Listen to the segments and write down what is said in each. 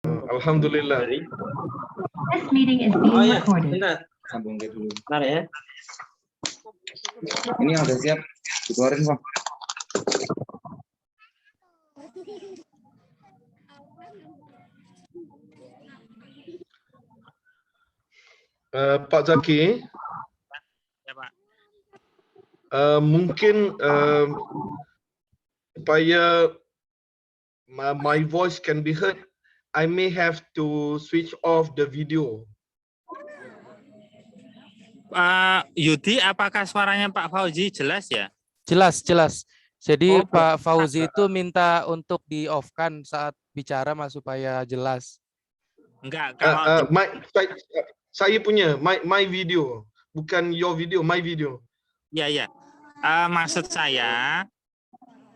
Alhamdulillah. This meeting is being recorded. Bentar. Sambung dulu. Bentar ya. Ini yang udah siap. Dikeluarin, Bang. Pak Zaki, Ya, Pak. mungkin supaya my voice can be heard, I may have to switch off the video. Yudi, apakah suaranya Pak Fauzi jelas ya? Jelas, jelas. Jadi Oh, Pak Fauzi itu minta untuk di-off-kan saat bicara Mas supaya jelas. Enggak, kalau Saya punya my video, bukan your video, my video. ya. Maksud saya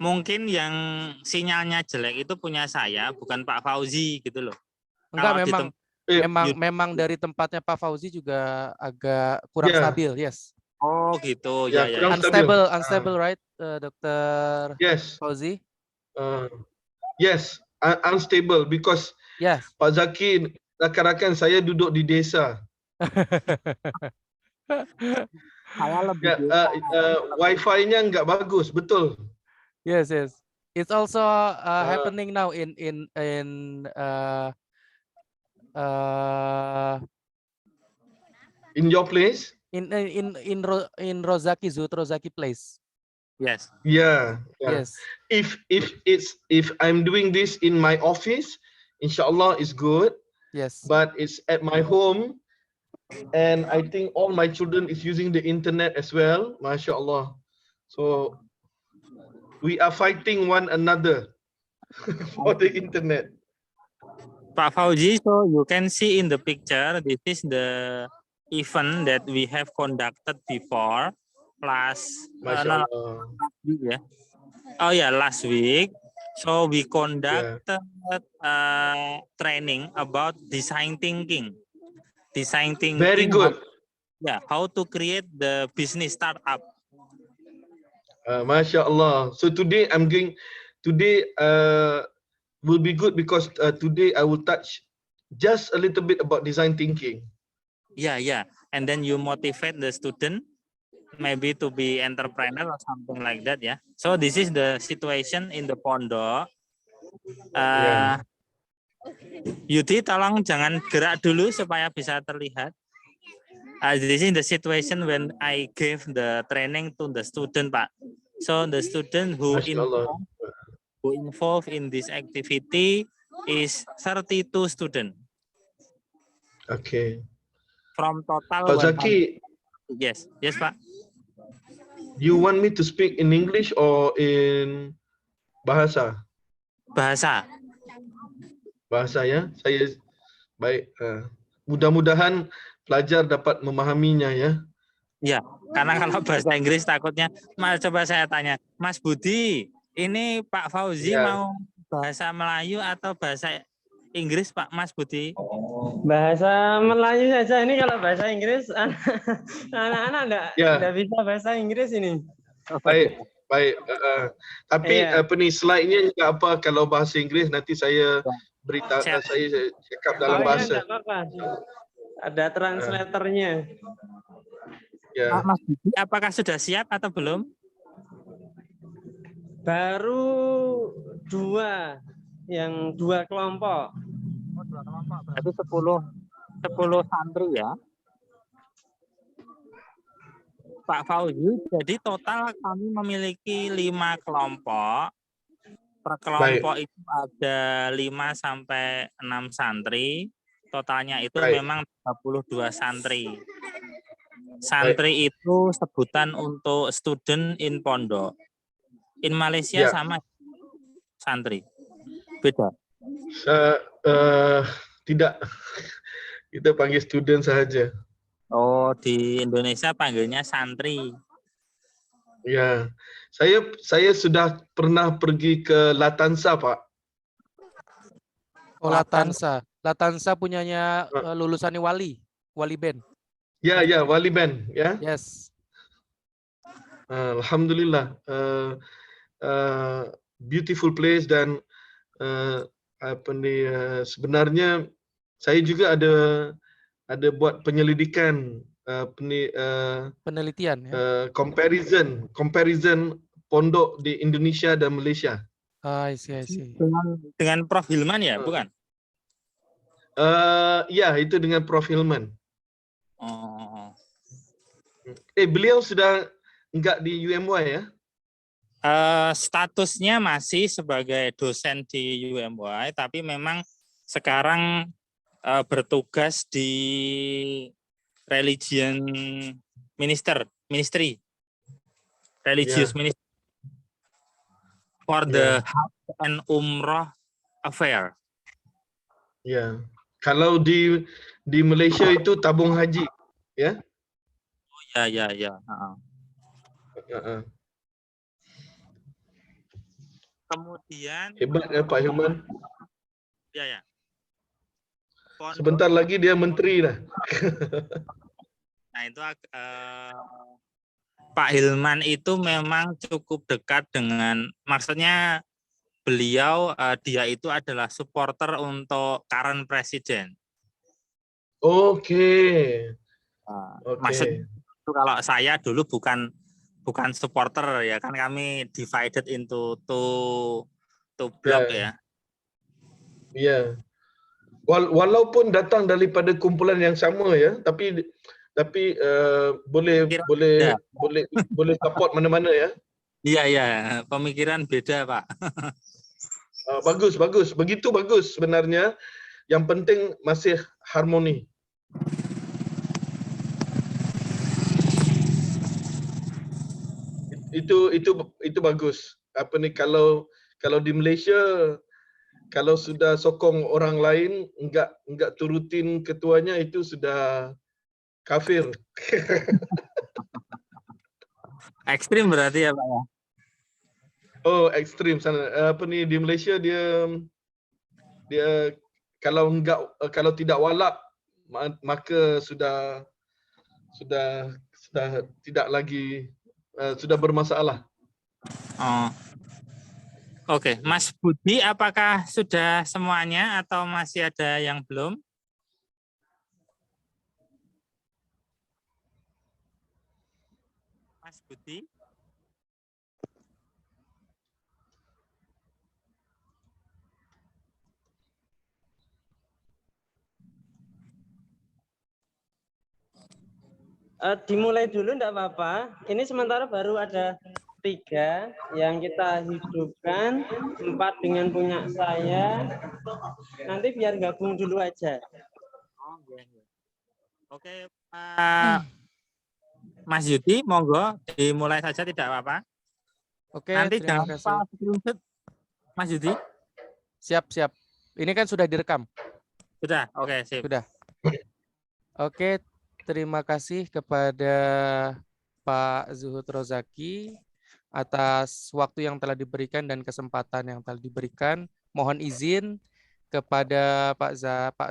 mungkin yang sinyalnya jelek itu punya saya, bukan Pak Fauzi gitu loh. Enggak, Kalau memang dari tempatnya Pak Fauzi juga agak kurang stabil, yes. Oh gitu, ya. kurang stabil. Unstable, right, Dokter Yes. Fauzi? Yes, unstable because Yes. Pak Zaki, rakan-rakan saya duduk di desa. Saya lebih Wi-Fi-nya nggak bagus, betul. Yes. It's also happening now in your place? in Rozaki Zoo, Rozaki Place. Yes. Yeah. Yes. If I'm doing this in my office, inshallah it's good. Yes. But it's at my home, and I think all my children is using the internet as well, mashallah. So we are fighting one another for the internet. Pak Fauzi, so you can see in the picture, this is the event that we have conducted before last week, yeah. Oh yeah, last week. So we conducted training about design thinking. Very good. How to create the business startup. MashaAllah. So today will be good because today I will touch just a little bit about design thinking. Yeah. And then you motivate the student maybe to be entrepreneur or something like that, ya. So this is the situation in the pondok. Yudi, tolong jangan gerak dulu supaya bisa terlihat. This is the situation when I gave the training to the student, Pak. So the student who involved in this activity is 32 students. Okay. From total. Pak Zaki. Yes, Pak. You want me to speak in English or in bahasa? Bahasa ya. Saya baik. Mudah-mudahan pelajar dapat memahaminya ya. Ya, karena kalau bahasa Inggris takutnya. Coba saya tanya, Mas Budi, ini Pak Fauzi mau bahasa Melayu atau bahasa Inggris, Pak Mas Budi? Bahasa Melayu saja. Ini kalau bahasa Inggris anak-anak enggak bisa bahasa Inggris ini. Baik. Tapi slide-nya enggak apa kalau bahasa Inggris nanti saya beritahu, saya cakap dalam bahasa. Ada translatornya. Ya. Mas Budi, apakah sudah siap atau belum? Baru dua kelompok. Oh, 2 kelompok. Berarti 10 santri ya. Pak Fauzi, jadi total kami memiliki 5 kelompok. Per kelompok itu ada 5 sampai 6 santri. Totalnya itu memang 32 santri. Santri itu sebutan untuk student in pondok. In Malaysia sama santri. Beda. Tidak. Kita panggil student saja. Oh, di Indonesia panggilnya santri. Ya. Saya sudah pernah pergi ke Latansa, Pak. Oh, Latansa punyanya lulusan Wali Band. Ya, Wali Band, ya. Yes. Alhamdulillah. Beautiful place dan sebenarnya saya juga ada buat penyelidikan Penelitian ya. comparison pondok di Indonesia dan Malaysia. I see. Dengan Prof Hilman ya, bukan? Ya, itu dengan Prof Hilman. Oh. Beliau sudah enggak di UMY ya? Statusnya masih sebagai dosen di UMY, tapi memang sekarang bertugas di ministry, religious ministry for the Hajj and Umrah affair. Ya. Kalau di Malaysia itu tabung haji, ya? Ya. Kemudian Hebat ya Pak Hilman. ya. Sebentar lagi dia menteri dah. Nah itu Pak Hilman itu memang cukup dekat dengan, maksudnya beliau dia itu adalah supporter untuk current president. Oke. Maksudnya kalau saya dulu bukan supporter ya, kan kami divided into two block ya. Iya. Walaupun datang daripada kumpulan yang sama ya, tapi boleh support mana-mana ya. Iya, pemikiran beda Pak. Bagus. Begitu bagus sebenarnya. Yang penting masih harmoni. Itu bagus. Kalau di Malaysia, kalau sudah sokong orang lain enggak turutin ketuanya, itu sudah kafir. Ekstrim berarti ya Pak ya. Oh, ekstrim sana. Di Malaysia dia kalau tidak walak, maka sudah tidak lagi, sudah bermasalah. Oh. Oke, Mas Budi, apakah sudah semuanya atau masih ada yang belum? Mas Budi? Dimulai dulu enggak apa-apa. Ini sementara baru ada 3 yang kita hidupkan, 4 dengan punya saya. Nanti biar gabung dulu aja. Oke, Mas Yudi, monggo dimulai saja, tidak apa-apa. Oke, Nanti terima jangan kasih. lupa screenshot, Mas Yudi. Siap. Ini kan sudah direkam. Sudah, oke, sip. Sudah. Oke, terima kasih kepada Pak Zuhud Rozaki atas waktu yang telah diberikan dan kesempatan yang telah diberikan. Mohon izin kepada Pak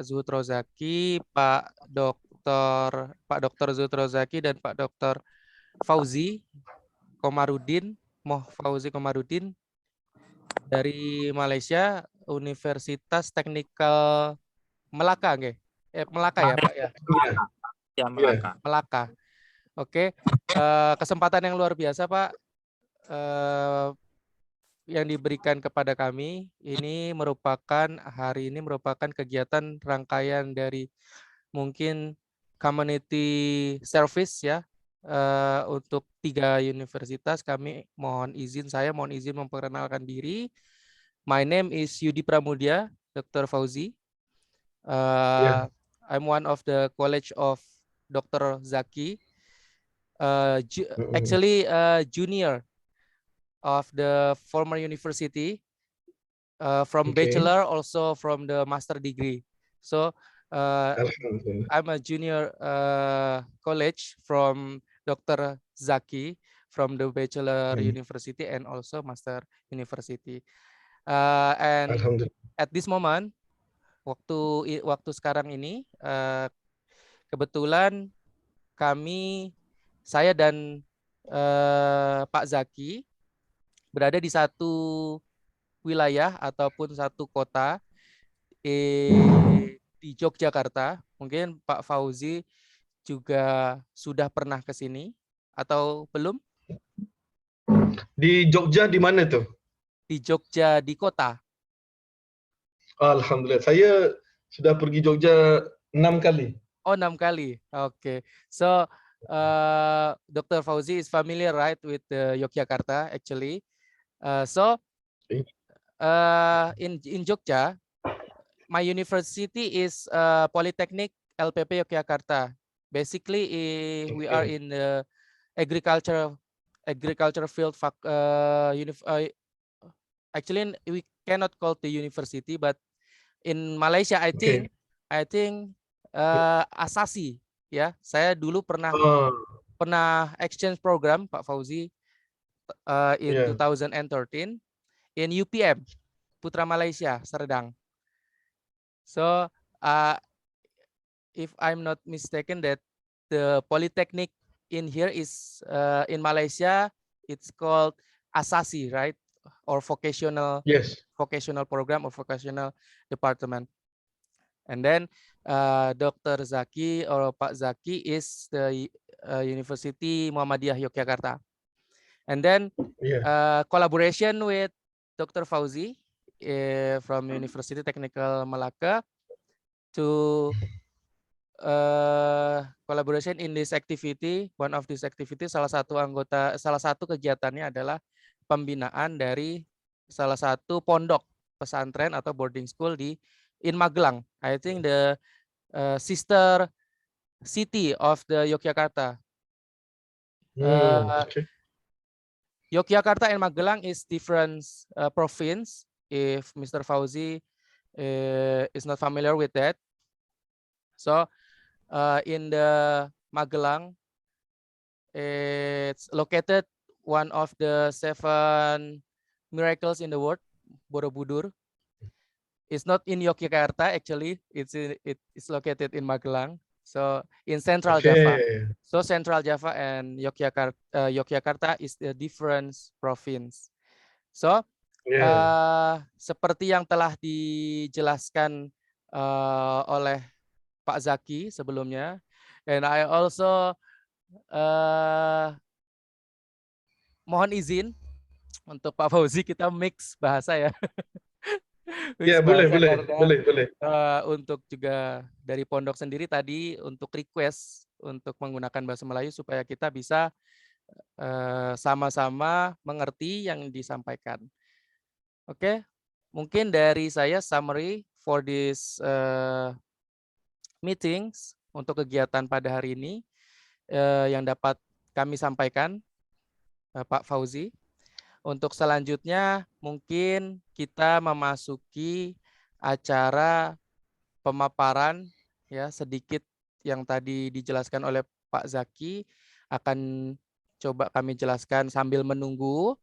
Zuhud Rozaki, Pak Dr. Zuhud Rozaki dan Pak Dr. Fauzi Komarudin dari Malaysia, Universitas Teknikal Melaka, nggih? Melaka ya, Pak ya? Ya, Melaka. Oke, kesempatan yang luar biasa, Pak, yang diberikan kepada kami. Hari ini merupakan kegiatan rangkaian dari mungkin community service ya, untuk 3 universitas. Saya mohon izin memperkenalkan diri. My name is Yudi Pramudia, Dr. Fauzi. I'm one of the College of Dr. Zaki. Actually, junior of the former university, from bachelor, also from the master degree. So I'm a junior college from Dr. Zaki from the bachelor university and also master university. And at this moment, waktu sekarang ini, kebetulan saya dan Pak Zaki berada di satu wilayah ataupun satu kota di Yogyakarta. Mungkin Pak Fauzi juga sudah pernah ke sini atau belum? Di Jogja di mana tuh? Di Jogja di kota. Alhamdulillah, saya sudah pergi Jogja 6 kali. Oh, 6 kali. Okay. So, Dr. Fauzi is familiar, right, with Yogyakarta actually. So, in Jogja, my university is Polytechnic LPP Yogyakarta. Basically, we are in the agriculture field. Actually, we cannot call the university, but in Malaysia, I think Asasi, ya. Saya dulu pernah exchange program Pak Fauzi in 2013 in UPM Putra Malaysia Serdang. So if I'm not mistaken, that the polytechnic in here is in Malaysia, it's called Asasi, right? Or vocational program or vocational department. And then Dr. Zaki or Pak Zaki is the University Muhammadiyah Yogyakarta. And then collaboration with Dr. Fauzi from University Technical Malacca to collaboration in this activity. One of this activity, salah satu kegiatannya adalah pembinaan dari salah satu pondok pesantren atau boarding school in Magelang. I think the sister city of the Yogyakarta. Yogyakarta and Magelang is different province. If Mr. Fauzi is not familiar with that, so in the Magelang, it's located one of the 7 miracles in the world, Borobudur. It's not in Yogyakarta actually. It's located in Magelang. So in Central Java. So Central Java and Yogyakarta is a different province. So seperti yang telah dijelaskan oleh Pak Zaki sebelumnya, and I also mohon izin untuk Pak Fauzi kita mix bahasa ya. Ya, boleh. Untuk juga dari pondok sendiri tadi untuk request untuk menggunakan bahasa Melayu supaya kita bisa sama-sama mengerti yang disampaikan. Oke, mungkin dari saya summary for this meetings untuk kegiatan pada hari ini yang dapat kami sampaikan, Pak Fauzi. Untuk selanjutnya mungkin kita memasuki acara pemaparan ya, sedikit yang tadi dijelaskan oleh Pak Zaki akan coba kami jelaskan sambil menunggu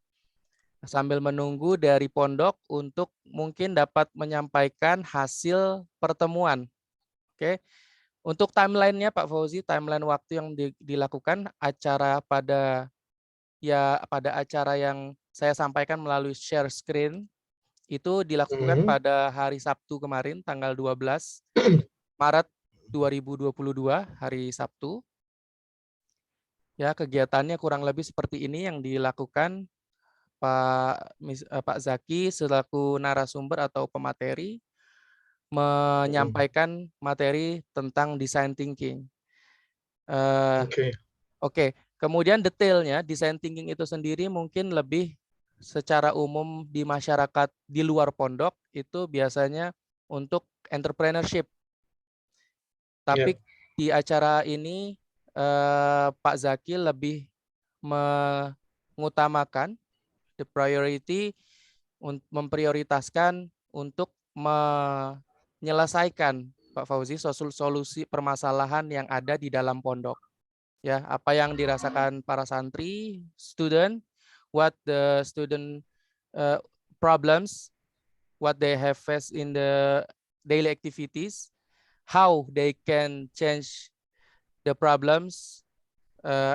dari pondok untuk mungkin dapat menyampaikan hasil pertemuan. Oke. Untuk timeline-nya Pak Fauzi, timeline waktu yang dilakukan acara pada acara yang saya sampaikan melalui share screen itu dilakukan pada hari Sabtu kemarin, tanggal 12 Maret 2022, hari Sabtu. Ya, kegiatannya kurang lebih seperti ini yang dilakukan Pak Zaki selaku narasumber atau pemateri menyampaikan materi tentang design thinking. Oke. Kemudian detailnya design thinking itu sendiri mungkin lebih secara umum di masyarakat di luar pondok itu biasanya untuk entrepreneurship. Tapi di acara ini Pak Zaki lebih mengutamakan the priority, memprioritaskan untuk menyelesaikan Pak Fauzi solusi permasalahan yang ada di dalam pondok. Ya, apa yang dirasakan para santri, student, what the student problems, what they have faced in the daily activities, how they can change the problems,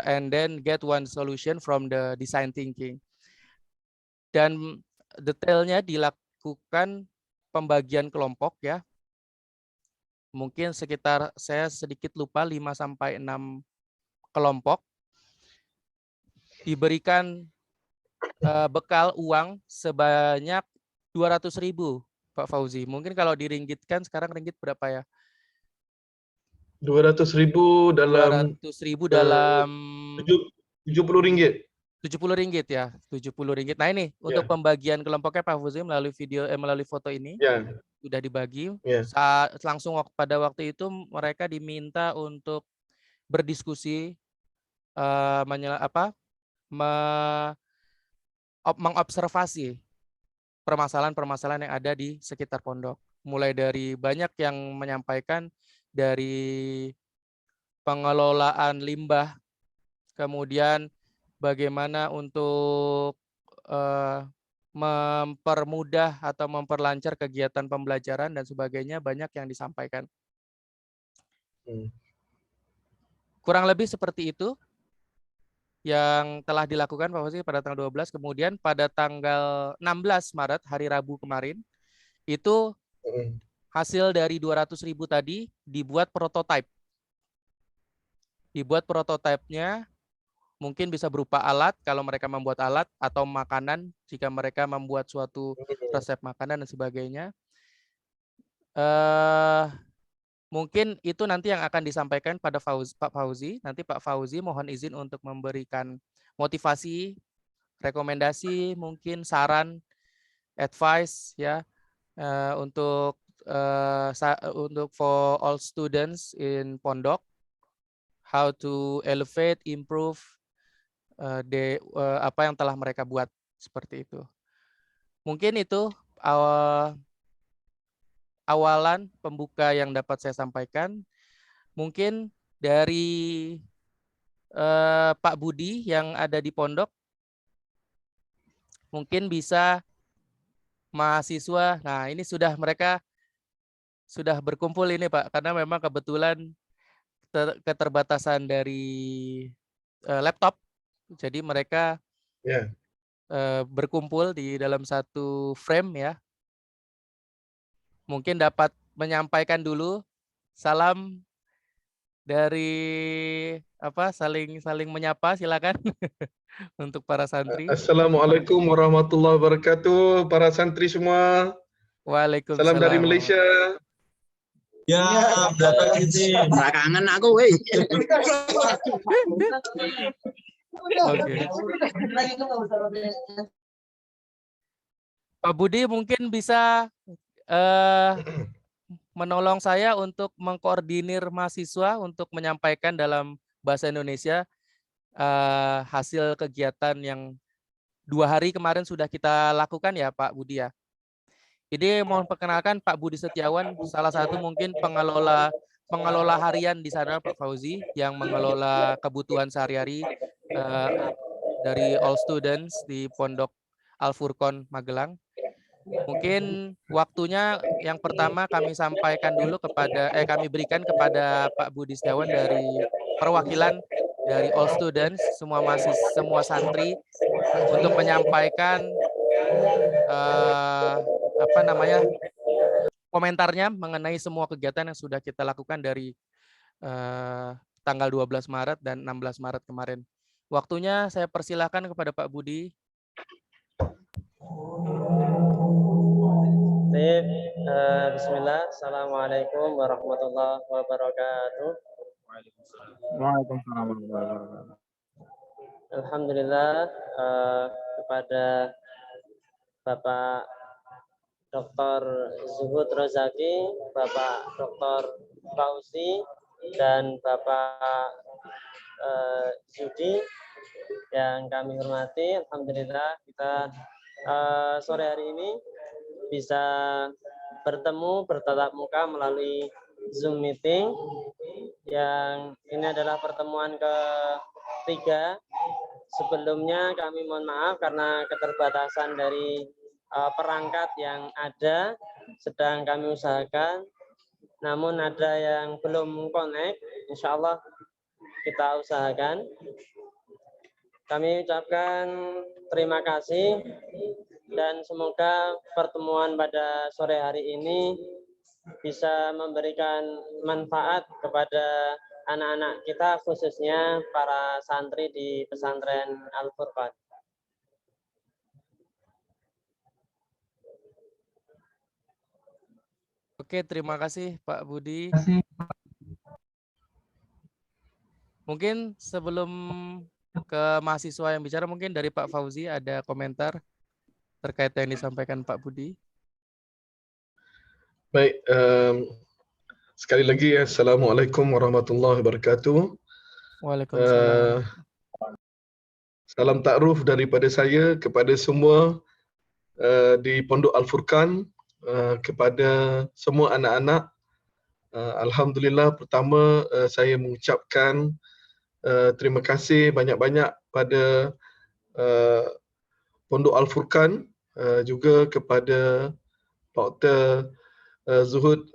and then get one solution from the design thinking. Dan detailnya dilakukan pembagian kelompok ya, mungkin sekitar, saya sedikit lupa, 5 sampai 6 kelompok diberikan bekal uang sebanyak 200.000 Pak Fauzi. Mungkin kalau diringgitkan sekarang ringgit berapa ya? 200.000 dalam 200.000 dalam 70 ringgit. 70 ringgit ya, 70 ringgit. Nah ini untuk pembagian kelompoknya Pak Fauzi melalui video, melalui foto ini Ya, sudah dibagi. ya. Saat langsung pada waktu itu mereka diminta untuk berdiskusi, mengobservasi permasalahan-permasalahan yang ada di sekitar pondok. Mulai dari banyak yang menyampaikan dari pengelolaan limbah, kemudian bagaimana untuk mempermudah atau memperlancar kegiatan pembelajaran dan sebagainya, banyak yang disampaikan. Kurang lebih seperti itu yang telah dilakukan Pak Fauzi pada tanggal 12. Kemudian pada tanggal 16 Maret, hari Rabu kemarin, itu hasil dari 200.000 tadi dibuat prototipe. Dibuat prototipenya mungkin bisa berupa alat kalau mereka membuat alat, atau makanan jika mereka membuat suatu resep makanan dan sebagainya. Mungkin itu nanti yang akan disampaikan pada Pak Fauzi. Nanti Pak Fauzi mohon izin untuk memberikan motivasi, rekomendasi, mungkin saran, advice ya, untuk for all students in Pondok, how to elevate, improve apa yang telah mereka buat, seperti itu. Mungkin itu awalan pembuka yang dapat saya sampaikan. Mungkin dari Pak Budi yang ada di pondok, mungkin bisa mahasiswa. Nah, ini mereka sudah berkumpul ini Pak, karena memang kebetulan keterbatasan dari laptop, jadi mereka berkumpul di dalam satu frame ya. Mungkin dapat menyampaikan dulu salam dari saling menyapa, silakan. Untuk para santri. Assalamualaikum warahmatullahi wabarakatuh, para santri semua. Waalaikumsalam. Salam dari Malaysia. Ya, berapa ini? Kangen aku, weh. Oke. Pak Budi mungkin bisa menolong saya untuk mengkoordinir mahasiswa untuk menyampaikan dalam bahasa Indonesia hasil kegiatan yang 2 hari kemarin sudah kita lakukan ya Pak Budi ya. Jadi mohon perkenalkan Pak Budi Setiawan, salah satu mungkin pengelola harian di sana Pak Fauzi, yang mengelola kebutuhan sehari-hari dari all students di Pondok Al Furqon Magelang. Mungkin waktunya yang pertama kami sampaikan dulu kami berikan kepada Pak Budi Setiawan dari perwakilan dari all students, semua santri, untuk menyampaikan komentarnya mengenai semua kegiatan yang sudah kita lakukan dari tanggal 12 Maret dan 16 Maret kemarin. Waktunya saya persilahkan kepada Pak Budi. Bismillah. Assalamualaikum warahmatullahi wabarakatuh. Waalaikumsalam warahmatullahi wabarakatuh. Alhamdulillah, kepada Bapak Dr. Zuhud Rozaki, Bapak Dr. Fauzi, dan Bapak Zudi yang kami hormati. Alhamdulillah kita sore hari ini bisa bertatap muka melalui Zoom meeting, yang ini adalah pertemuan ketiga. Sebelumnya kami mohon maaf karena keterbatasan dari perangkat yang ada, sedang kami usahakan, namun ada yang belum connect, insya Allah kita usahakan. Kami ucapkan terima kasih dan semoga pertemuan pada sore hari ini bisa memberikan manfaat kepada anak-anak kita, khususnya para santri di pesantren Al-Furqan. Oke, terima kasih Pak Budi. Mungkin sebelum ke mahasiswa yang bicara, mungkin dari Pak Fauzi ada komentar terkait yang disampaikan Pak Budi. Baik, sekali lagi Assalamualaikum warahmatullahi wabarakatuh. Waalaikumsalam. Salam takruf daripada saya kepada semua di Pondok Al-Furqan, kepada semua anak-anak. Alhamdulillah, pertama saya mengucapkan terima kasih banyak-banyak pada Pondok Al-Furqan, juga kepada Dr. Zuhud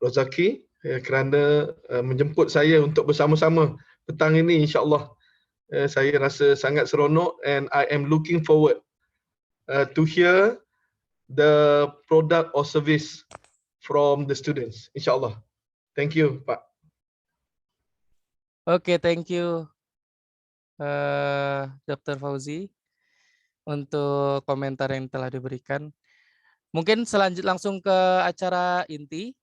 Rozaki kerana menjemput saya untuk bersama-sama petang ini, insya-Allah. Saya rasa sangat seronok and I am looking forward to hear the product or service from the students, insya-Allah. Thank you, Pak. Oke, thank you Dr. Fauzi untuk komentar yang telah diberikan. Mungkin langsung ke acara inti.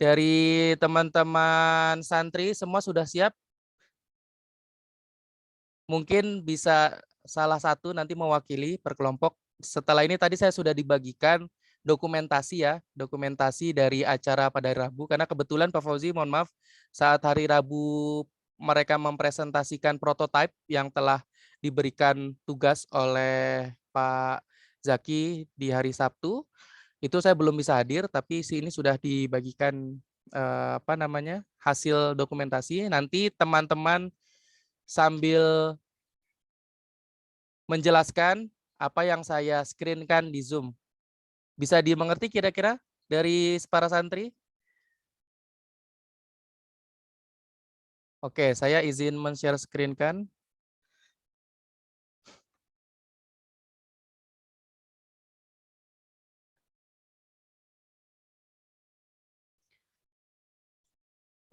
Dari teman-teman santri semua sudah siap? Mungkin bisa salah satu nanti mewakili per kelompok. Setelah ini tadi saya sudah dibagikan dokumentasi ya, dokumentasi dari acara pada hari Rabu. Karena kebetulan Pak Fauzi, mohon maaf, saat hari Rabu mereka mempresentasikan prototipe yang telah diberikan tugas oleh Pak Zaki di hari Sabtu. Itu saya belum bisa hadir, tapi ini sudah dibagikan hasil dokumentasi. Nanti teman-teman sambil menjelaskan apa yang saya screenkan di Zoom. Bisa dimengerti kira-kira dari para santri? Oke, saya izin men-share screen kan.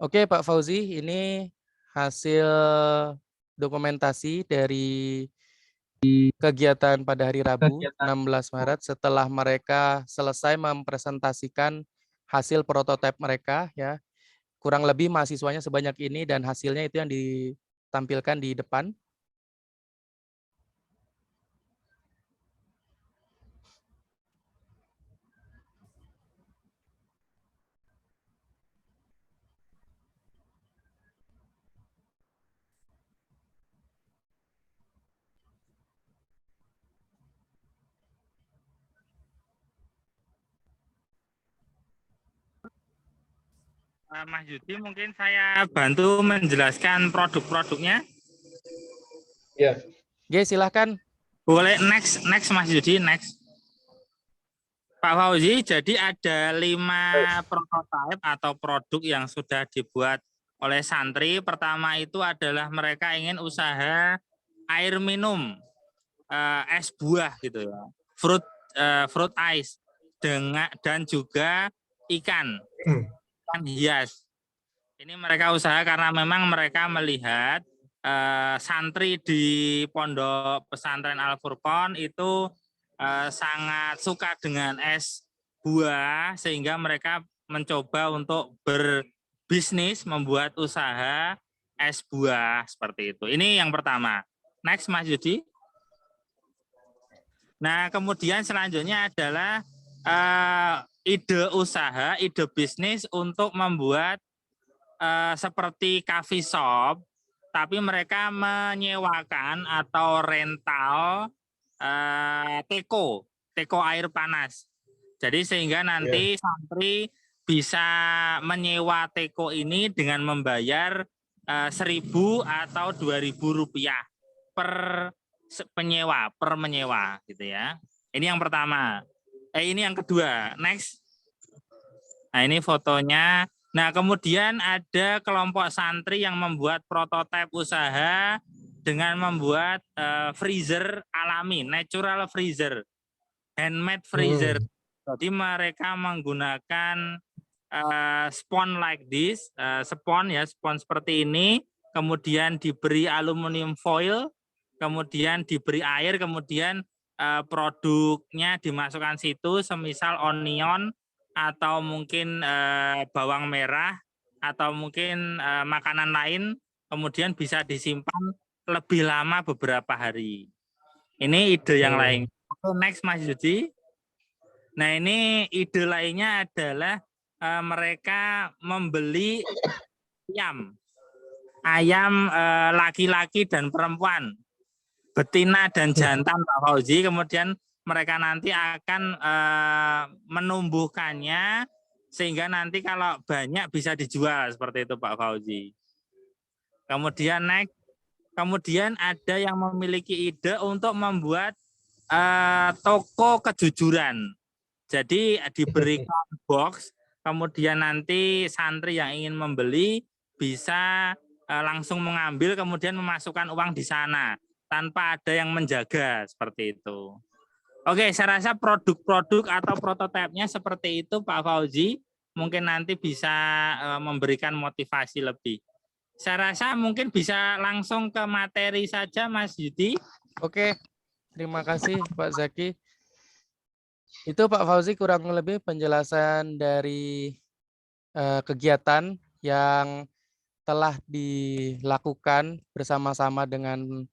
Oke, Pak Fauzi, ini hasil dokumentasi dari kegiatan pada hari Rabu 16 Maret setelah mereka selesai mempresentasikan hasil prototipe mereka ya. Kurang lebih mahasiswanya sebanyak ini dan hasilnya itu yang ditampilkan di depan. Mas Yudi, mungkin saya bantu menjelaskan produk-produknya. Ya. Oke, silahkan. Boleh next Mas Yudi, next. Pak Fauzi, jadi ada 5 prototipe atau produk yang sudah dibuat oleh santri. Pertama itu adalah mereka ingin usaha air minum, es buah gitu ya, fruit ice dan juga ikan hias. Ini mereka usaha karena memang mereka melihat santri di Pondok Pesantren Al-Furqan itu sangat suka dengan es buah, sehingga mereka mencoba untuk berbisnis, membuat usaha es buah seperti itu. Ini yang pertama. Next, Mas Yudi. Nah, kemudian selanjutnya adalah ide usaha, ide bisnis untuk membuat seperti coffee shop, tapi mereka menyewakan atau rental teko air panas. Jadi sehingga nanti santri bisa menyewa teko ini dengan membayar 1.000 atau 2.000 rupiah per menyewa gitu ya. Ini yang pertama. Ini yang kedua. Next. Nah, ini fotonya. Nah, kemudian ada kelompok santri yang membuat prototipe usaha dengan membuat freezer alami, natural freezer, handmade freezer. Jadi mereka menggunakan spons like this, spons ya, spons seperti ini, kemudian diberi aluminium foil, kemudian diberi air, kemudian produknya dimasukkan situ, semisal onion atau mungkin bawang merah atau mungkin makanan lain, kemudian bisa disimpan lebih lama beberapa hari. Ini ide yang lain. Next Mas Yudi. Nah ini ide lainnya adalah mereka membeli ayam laki-laki dan perempuan, betina dan jantan Pak Fauzi, kemudian mereka nanti akan menumbuhkannya sehingga nanti kalau banyak bisa dijual seperti itu Pak Fauzi. Kemudian next, kemudian ada yang memiliki ide untuk membuat toko kejujuran. Jadi diberikan box, kemudian nanti santri yang ingin membeli bisa langsung mengambil kemudian memasukkan uang di sana tanpa ada yang menjaga seperti itu. Oke, saya rasa produk-produk atau prototipenya seperti itu Pak Fauzi, mungkin nanti bisa memberikan motivasi lebih. Saya rasa mungkin bisa langsung ke materi saja Mas Yudi. Oke, terima kasih Pak Zaki. Itu Pak Fauzi kurang lebih penjelasan dari kegiatan yang telah dilakukan bersama-sama dengan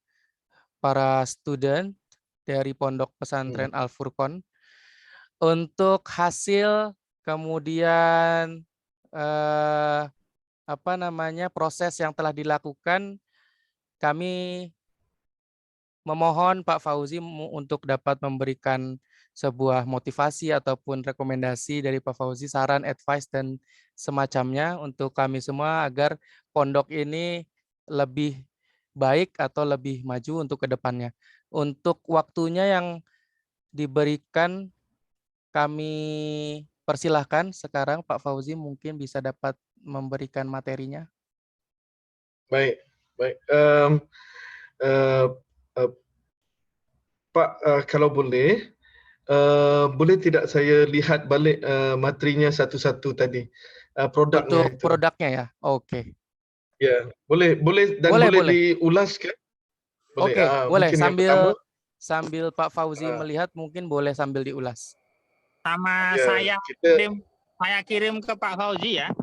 para student dari Pondok Pesantren Al Furqon. Untuk hasil kemudian proses yang telah dilakukan, kami memohon Pak Fauzi untuk dapat memberikan sebuah motivasi ataupun rekomendasi dari Pak Fauzi, saran, advice, dan semacamnya untuk kami semua agar pondok ini lebih baik atau lebih maju untuk kedepannya. Untuk waktunya yang diberikan, kami persilahkan sekarang Pak Fauzi mungkin bisa dapat memberikan materinya. Baik, baik. Pak, kalau boleh, boleh tidak saya lihat balik materinya satu-satu tadi, produknya Untuk itu. produknya ya, oke. Ya, boleh dan boleh diulas ke? Boleh. Oke, boleh Mungkin yang pertama, sambil Pak Fauzi melihat mungkin boleh sambil diulas. Sama ya, saya kirim ke Pak Fauzi ya.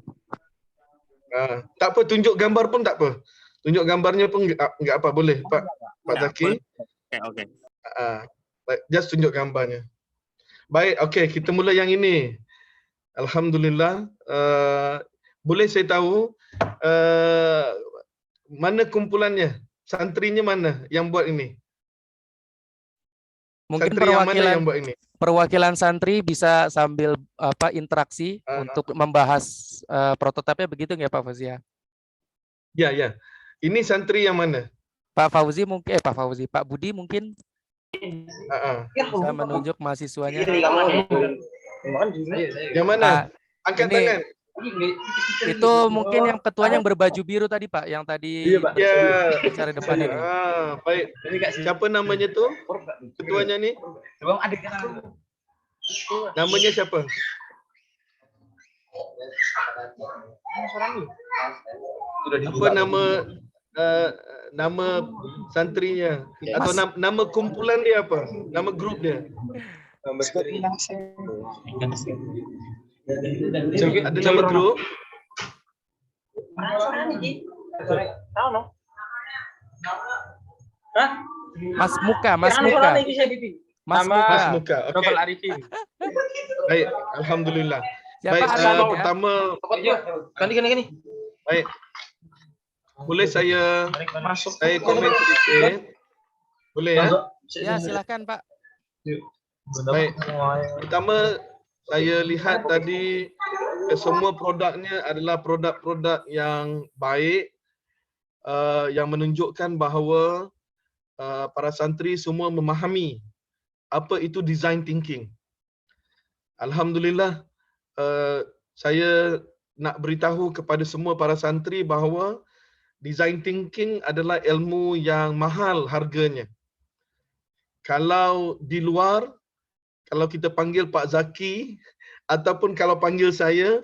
Tak apa, tunjuk gambar pun tak apa. Tunjuk gambarnya pun enggak apa, boleh Pak Zaki. Oke. Just tunjuk gambarnya. Baik, okey, kita mula yang ini. Alhamdulillah. Boleh saya tahu mana kumpulannya? Santrinya mana yang buat ini? Mungkin Santri yang mana yang buat ini? perwakilan santri bisa sambil interaksi untuk membahas prototipnya, begitu nggak Pak Fauzi ya? Ya. Ini santri yang mana? Pak Fauzi mungkin Pak Budi mungkin bisa menunjuk mahasiswanya. Yang mana? Angkat ini, tangan. Itu mungkin yang ketuanya yang berbaju biru tadi Pak, yang tadi bicara depan ini. Baik. Siapa namanya tuh? Ketuanya nih? Namanya siapa? Apa nama santrinya atau nama kumpulan dia apa? Nama grup dia? Ada nama grup? Mas Muka. Oke. Baik, alhamdulillah. Baik, pertama Gini. baik. Boleh saya komen sedikit? Boleh ya? Ya, silakan Pak. Baik. Pertama saya lihat tadi semua produknya adalah produk-produk yang baik, yang menunjukkan bahawa para santri semua memahami apa itu design thinking. Alhamdulillah, saya nak beritahu kepada semua para santri bahawa design thinking adalah ilmu yang mahal harganya. Kalau di luar, kalau kita panggil Pak Zaki ataupun kalau panggil saya,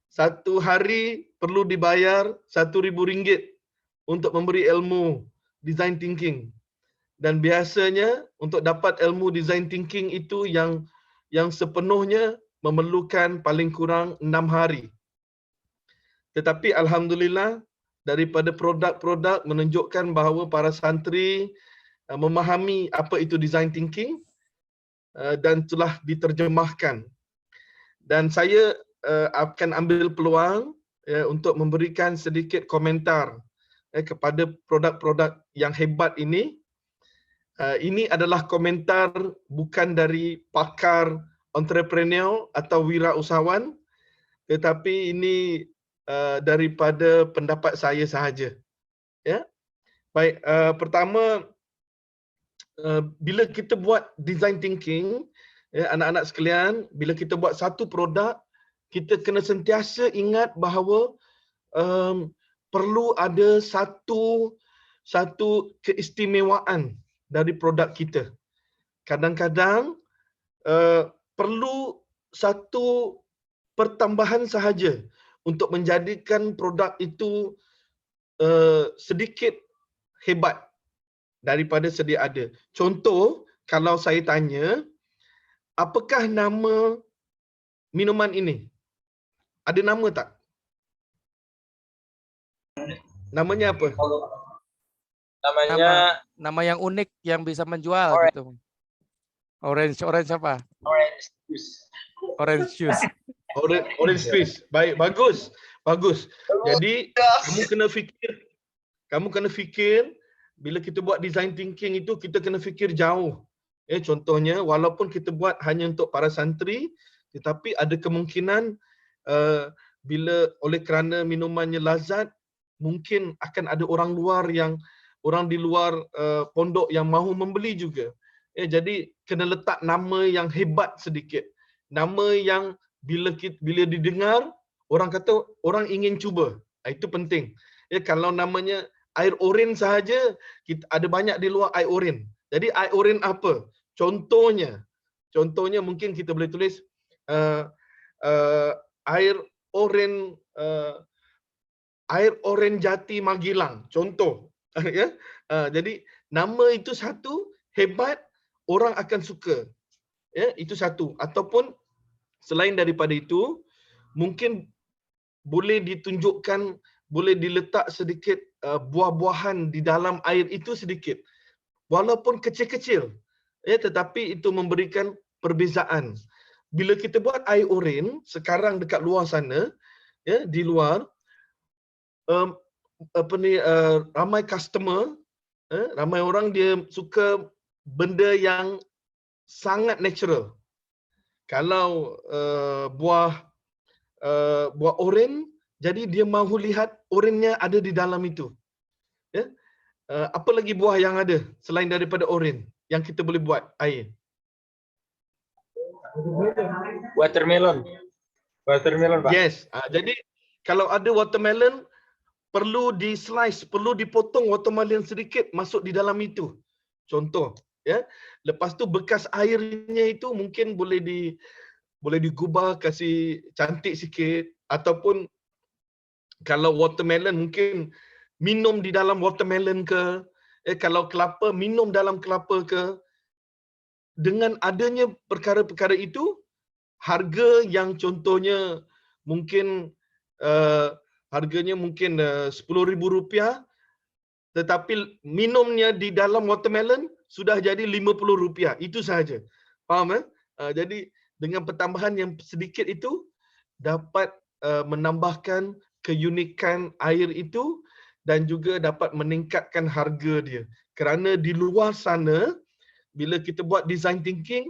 satu hari perlu dibayar RM1,000 untuk memberi ilmu design thinking. Dan biasanya untuk dapat ilmu design thinking itu yang sepenuhnya memerlukan paling kurang 6 hari. Tetapi alhamdulillah daripada produk-produk menunjukkan bahawa para santri memahami apa itu design thinking dan telah diterjemahkan. Dan saya akan ambil peluang untuk memberikan sedikit komentar kepada produk-produk yang hebat ini. Ini adalah komentar bukan dari pakar entrepreneur atau wirausahawan, tetapi ini daripada pendapat saya sahaja. Ya. Baik, pertama, bila kita buat design thinking, anak-anak sekalian, bila kita buat satu produk, kita kena sentiasa ingat bahawa perlu ada satu keistimewaan dari produk kita. Kadang-kadang perlu satu pertambahan sahaja untuk menjadikan produk itu sedikit hebat daripada sedia ada. Contoh, kalau saya tanya, apakah nama minuman ini? Ada nama tak? Namanya apa? Namanya Nama yang unik yang bisa menjual Orange. gitu. Orange apa? Orange Juice. Orange juice. Orange Fizz. Baik, bagus. Bagus. Jadi kamu kena fikir bila kita buat design thinking itu kita kena fikir jauh. Contohnya walaupun kita buat hanya untuk para santri, tetapi ada kemungkinan bila oleh kerana minumannya lazat, mungkin akan ada orang di luar pondok yang mahu membeli juga. Jadi kena letak nama yang hebat sedikit. Nama yang bila didengar orang kata orang ingin cuba. Itu penting. Kalau namanya air oren sahaja, kita ada banyak di luar air oren. Jadi air oren apa? Contohnya mungkin kita boleh tulis air oren Jati Magelang. Contoh. Ya. Jadi nama itu satu hebat, orang akan suka. Ya, itu satu. Ataupun selain daripada itu, mungkin boleh ditunjukkan, boleh diletak sedikit buah-buahan di dalam air itu sedikit. Walaupun kecil-kecil, tetapi itu memberikan perbezaan. Bila kita buat air oren, sekarang dekat luar sana, di luar, ramai customer, ramai orang dia suka benda yang sangat natural. Kalau buah oren, jadi dia mahu lihat orennya ada di dalam itu. Apa lagi buah yang ada selain daripada oren yang kita boleh buat air? Watermelon. Watermelon, Pak. Yes. Jadi kalau ada watermelon, perlu di slice, perlu dipotong watermelon sedikit masuk di dalam itu. Contoh, ya. Lepas tu bekas airnya itu mungkin boleh digubah kasih cantik sikit, ataupun kalau watermelon mungkin minum di dalam watermelon ke, kalau kelapa minum dalam kelapa ke. Dengan adanya perkara-perkara itu, harga yang contohnya mungkin harganya mungkin RM10,000, tetapi minumnya di dalam watermelon sudah jadi RM50. Itu sahaja. Faham? Jadi dengan pertambahan yang sedikit itu dapat menambahkan keunikan air itu dan juga dapat meningkatkan harga dia. Kerana di luar sana, bila kita buat design thinking,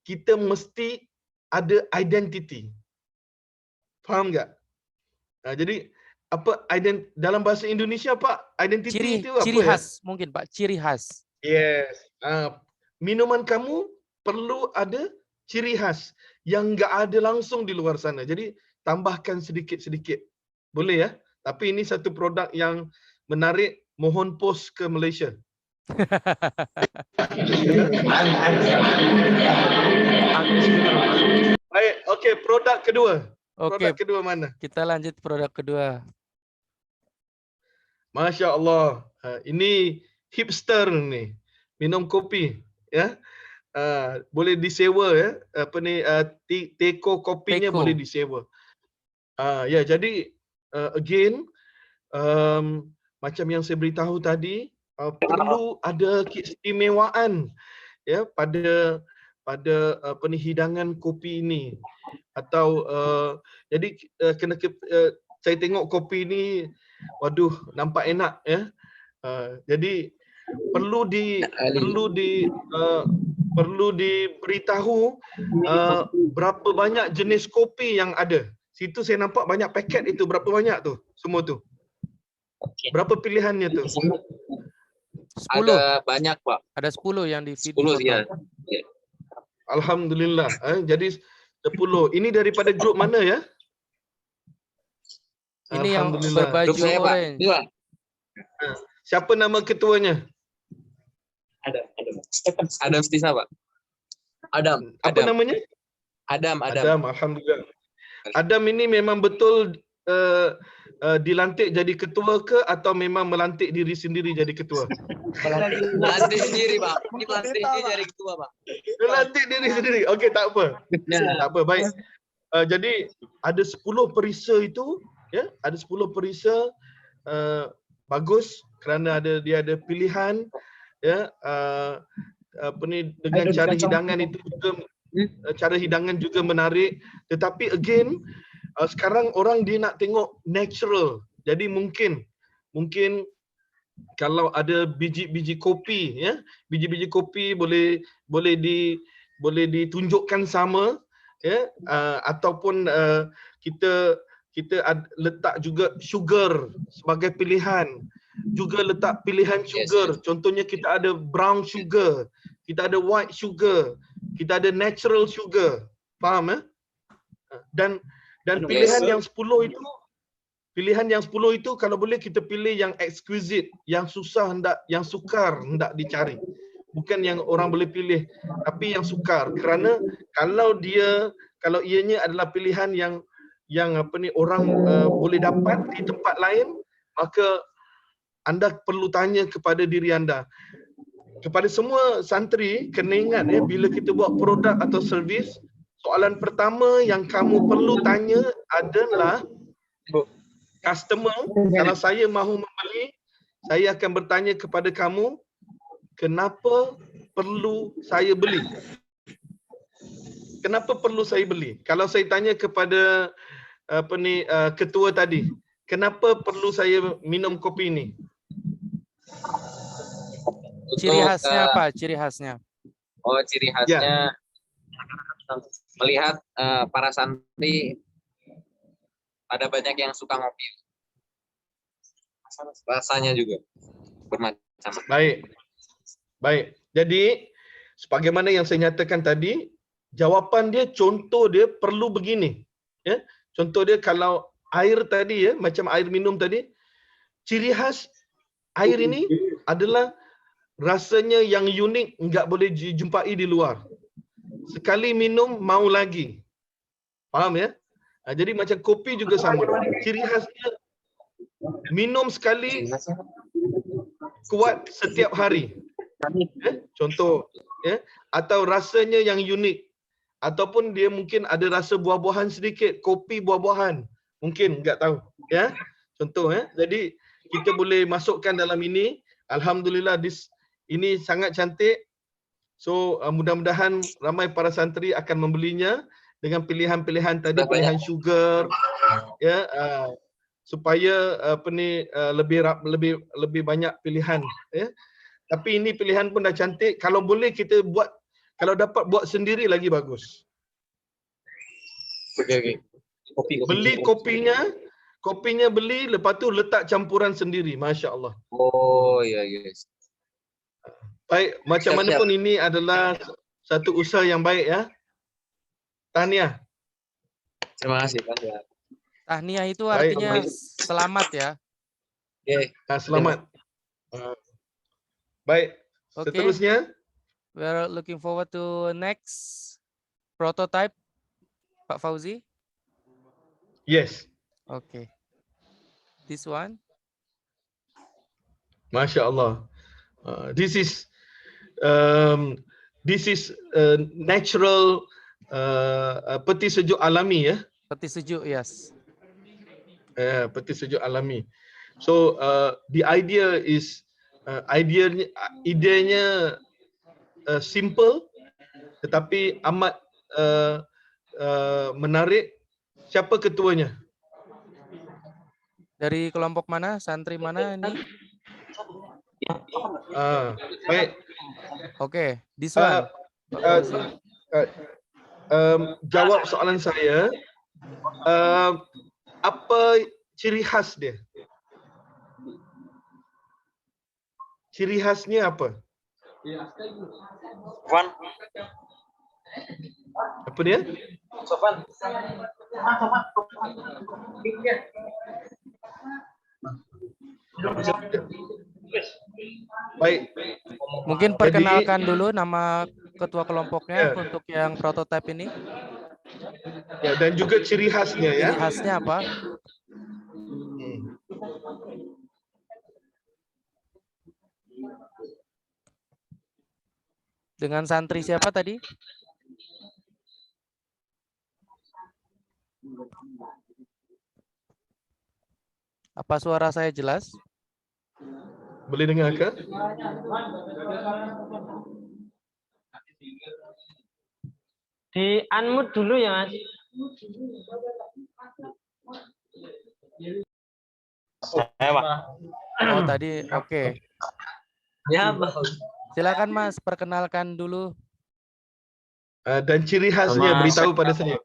kita mesti ada identity. Faham tak? Jadi apa dalam bahasa Indonesia Pak, identity itu apa? Ciri khas mungkin Pak, ciri khas. Yes. Minuman kamu perlu ada ciri khas yang enggak ada langsung di luar sana. Jadi tambahkan sedikit-sedikit. Boleh ya? Tapi ini satu produk yang menarik, mohon post ke Malaysia. Baik, okey, produk kedua. Oke, Produk kedua mana? kita lanjut produk kedua. Masya Allah, ini hipster ni, minum kopi, ya. Boleh disewa ya, apa ni, teko kopinya Teko. boleh disewa. Ya, jadi again, macam yang saya beritahu tadi, perlu ada keistimewaan ya pada apa ni, hidangan kopi ini, atau jadi saya tengok kopi ni, waduh, nampak enak ya. Jadi perlu diberitahu berapa banyak jenis kopi yang ada. Situ saya nampak banyak paket itu, berapa banyak tu semua tu? Berapa pilihannya tu? 10. Ada banyak, Pak. Ada 10 yang di 10 ya. Alhamdulillah. Jadi 10. Ini daripada grup mana ya? Ini yang Alhamdulillah. berbaju Grup saya, Pak. orange. Ini, Pak. Siapa nama ketuanya? Adam Stisa, Pak. Adam. Apa namanya? Adam. Adam. Alhamdulillah. Adam ini memang betul dilantik jadi ketua ke atau memang melantik diri sendiri jadi ketua? Melantik sendiri, Pak. Ini melantik dia jadi ketua, Pak. Melantik diri sendiri. Okey, tak apa. Tak apa, baik. Jadi ada 10 perisa itu, ya, ada 10 perisa, bagus kerana dia ada pilihan, ya, apa ni, dengan cara hidangan itu juga, cara hidangan juga menarik. Tetapi again, sekarang orang dia nak tengok natural. Jadi mungkin kalau ada biji-biji kopi, ya, biji-biji kopi boleh ditunjukkan sama, ya, ataupun kita letak juga sugar sebagai pilihan. Juga letak pilihan sugar. Contohnya kita ada brown sugar, kita ada white sugar, kita ada natural sugar. Faham ya? Dan pilihan yang 10 itu kalau boleh kita pilih yang exquisite, yang susah yang sukar hendak dicari. Bukan yang orang boleh pilih, tapi yang sukar. Kerana kalau ianya adalah pilihan yang apa ni, orang boleh dapat di tempat lain, maka anda perlu tanya kepada diri anda. Kepada semua santri, kena ingat ya, bila kita buat produk atau servis, soalan pertama yang kamu perlu tanya adalah customer. Kalau saya mahu membeli, saya akan bertanya kepada kamu, kenapa perlu saya beli? Kenapa perlu saya beli? Kalau saya tanya kepada apa ni, ketua tadi, kenapa perlu saya minum kopi ini? Ciri khasnya apa? Ciri khasnya? Oh, ciri khasnya melihat para santri ada banyak yang suka ngopi. Rasanya juga bermacam. Baik. Jadi sebagaimana yang saya nyatakan tadi, jawapan dia, contoh dia perlu begini. Ya, contoh dia kalau air tadi, ya, macam air minum tadi, ciri khas air ini adalah rasanya yang unik, enggak boleh dijumpai di luar. Sekali minum mau lagi. Faham ya? Jadi macam kopi juga sama. Ciri khasnya minum sekali, kuat setiap hari. Contoh, ya, atau rasanya yang unik, ataupun dia mungkin ada rasa buah-buahan sedikit, kopi buah-buahan, mungkin enggak tahu, ya. Contoh, ya. Jadi kita boleh masukkan dalam ini. Alhamdulillah, ini sangat cantik. So mudah-mudahan ramai para santri akan membelinya dengan pilihan-pilihan tadi, pilihan sugar, ya, supaya apa ni, lebih banyak pilihan, ya. Tapi ini pilihan pun dah cantik. Kalau boleh kita buat, kalau dapat buat sendiri lagi bagus. Okey. Beli kopinya beli, lepas tu letak campuran sendiri. Masya Allah. Oh, iya, yes. Baik, macam mana pun ini adalah satu usaha yang baik, ya. Tahniah. Terima kasih, Pak. Tahniah itu artinya Baik. selamat ya. Oke. Selamat. Baik. Okay. Seterusnya, We're looking forward to next prototype, Pak Fauzi. yes. Okay. This one. Masya Allah. This is natural peti sejuk alami ya. Peti sejuk, yes. Peti sejuk alami. So the idea is idenya simple tetapi amat menarik. Siapa ketuanya? Dari kelompok mana? Santri mana ini? Baik. Oke, this one. Pak Fauzi. Jawab soalan saya. Apa ciri khas dia? Ciri khasnya apa? Sofan. Apa dia? Sofan. Baik. Mungkin perkenalkan dulu nama ketua kelompoknya untuk yang prototipe ini. Ya, dan juga ciri khasnya ya. Ciri khasnya apa? Dengan santri siapa tadi? Apa suara saya jelas? Boleh dengar ke? Di unmute dulu ya, Mas. Saya, Pak. Oh, tadi oke. Ya, Pak. Silakan Mas, perkenalkan dulu. Dan ciri khasnya beritahu pada saya.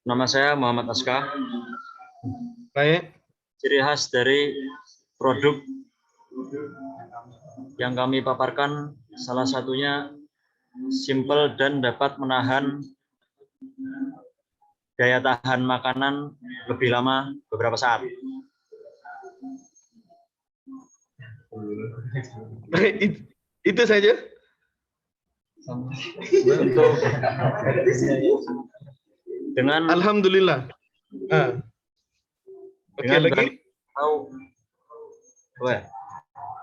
Nama saya Muhammad Aska. Baik. Ciri khas dari produk yang kami paparkan salah satunya simple dan dapat menahan daya tahan makanan lebih lama beberapa saat. Itu saja. Untuk dengan Alhamdulillah. Oke, dengan lagi.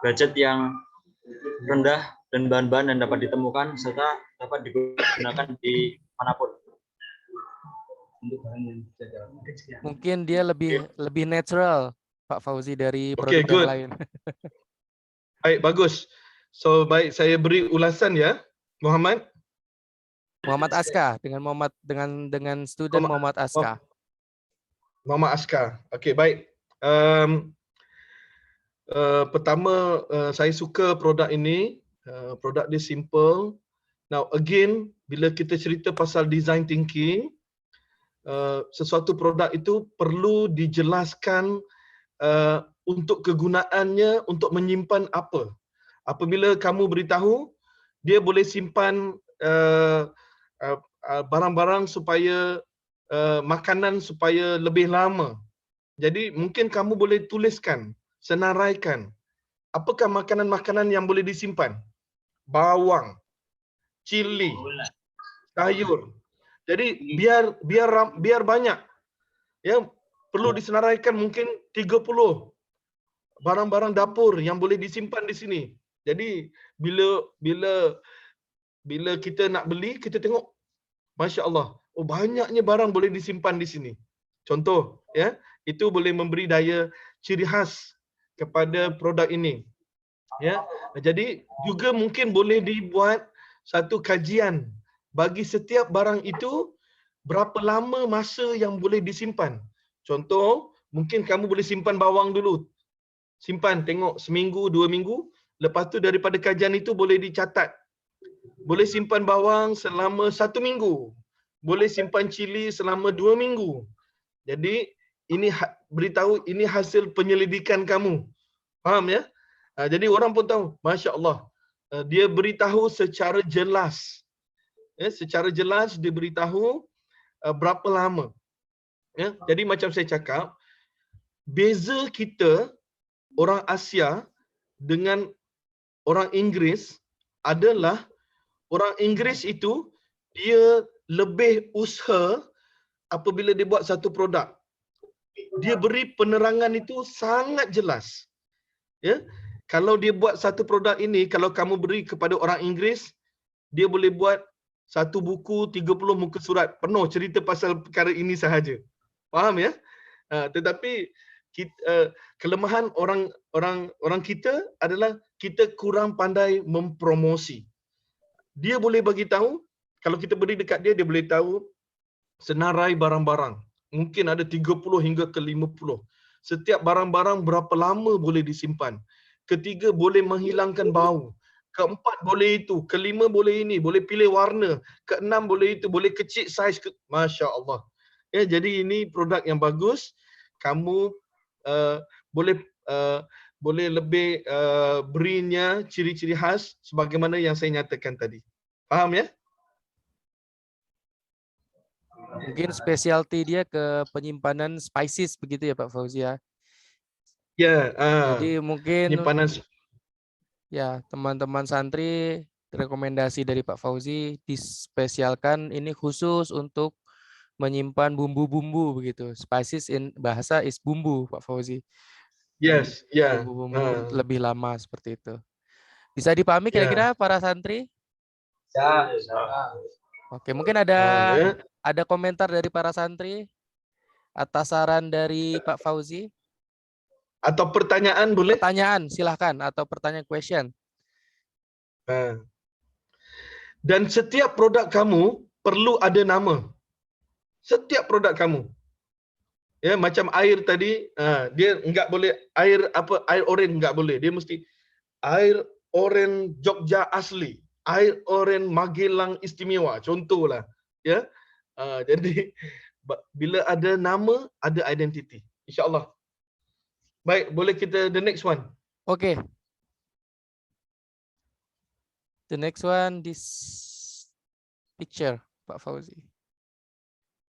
Budget yang rendah dan bahan-bahan yang dapat ditemukan serta dapat digunakan di manapun. Mungkin dia lebih natural, Pak Fauzi, dari Oke, produk good. yang lain. Baik, bagus. So, baik, saya beri ulasan ya, Muhammad. Muhammad Aska dengan student Muhammad Aska. Muhammad Aska. Okey, baik. Pertama, saya suka produk ini. Produk dia simple. Now again, bila kita cerita pasal design thinking, sesuatu produk itu perlu dijelaskan untuk kegunaannya untuk menyimpan apa. Apabila kamu beritahu, dia boleh simpan barang-barang supaya makanan supaya lebih lama. Jadi mungkin kamu boleh tuliskan, senaraikan apakah makanan-makanan yang boleh disimpan. Bawang, cili, sayur. Jadi biar banyak. Ya, perlu disenaraikan mungkin 30 barang-barang dapur yang boleh disimpan di sini. Jadi bila kita nak beli, kita tengok, Masya Allah, oh banyaknya barang boleh disimpan di sini. Contoh, ya, itu boleh memberi daya ciri khas kepada produk ini. Ya, jadi juga mungkin boleh dibuat satu kajian bagi setiap barang itu berapa lama masa yang boleh disimpan. Contoh, mungkin kamu boleh simpan bawang dulu. Simpan, tengok seminggu, 2 minggu. Lepas tu daripada kajian itu boleh dicatat. Boleh simpan bawang selama 1 minggu. Boleh simpan cili selama 2 minggu. Jadi, ini beritahu ini hasil penyelidikan kamu. Faham ya? Jadi orang pun tahu, Masya Allah. Dia beritahu secara jelas. Ya, secara jelas dia beritahu berapa lama. Ya, jadi macam saya cakap, beza kita orang Asia dengan orang Inggeris adalah orang Inggeris itu dia lebih usaha apabila dia buat satu produk. Dia beri penerangan itu sangat jelas. Ya. Kalau dia buat satu produk ini, kalau kamu beri kepada orang Inggeris, dia boleh buat satu buku 30 muka surat penuh cerita pasal perkara ini sahaja. Faham ya? Tetapi kelemahan orang kita adalah kita kurang pandai mempromosi. Dia boleh bagi tahu, kalau kita beri dekat dia, dia boleh tahu senarai barang-barang. Mungkin ada 30 hingga ke 50. Setiap barang-barang berapa lama boleh disimpan. Ketiga, boleh menghilangkan bau. Keempat, boleh itu. Kelima, boleh ini. Boleh pilih warna. Keenam, boleh itu. Boleh kecil saiz. Masya Allah. Ya, jadi ini produk yang bagus. Kamu boleh lebih berinya ciri-ciri khas sebagaimana yang saya nyatakan tadi. Faham ya? Mungkin specialty dia ke penyimpanan spices begitu ya Pak Fauzi ya. Ya, Jadi mungkin penyimpanan. ya teman-teman santri rekomendasi dari Pak Fauzi dispesialkan ini khusus untuk menyimpan bumbu-bumbu begitu. Spices in bahasa is bumbu Pak Fauzi. Yes, ya. Bumbu-bumbu lebih lama seperti itu. Bisa dipahami kira-kira para santri? Ya. Oke, mungkin Ya. ada komentar dari para santri atas saran dari Pak Fauzi? Atau pertanyaan boleh? Pertanyaan silahkan atau pertanyaan question. Dan setiap produk kamu perlu ada nama. Setiap produk kamu. Ya, macam air tadi, dia enggak boleh air oren enggak boleh. Dia mesti air oren Jogja asli, air oren Magelang istimewa, contohlah. Ya. Jadi bila ada nama, ada identiti. Insya-Allah. Baik, boleh kita the next one. Oke. The next one, this picture, Pak Fauzi.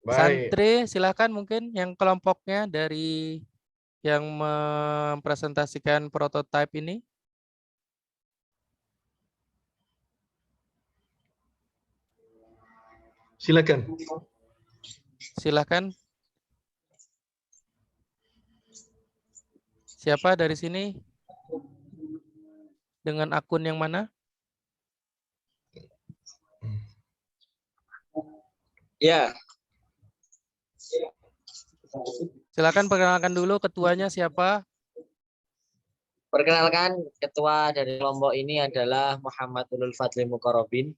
Baik. Santri, silakan mungkin yang kelompoknya dari yang mempresentasikan prototipe ini. Silakan. Silakan. Siapa dari sini? Dengan akun yang mana? Ya. Silakan perkenalkan dulu ketuanya siapa? Perkenalkan, ketua dari kelompok ini adalah Muhammad Ulul Fadli Mukarrabin.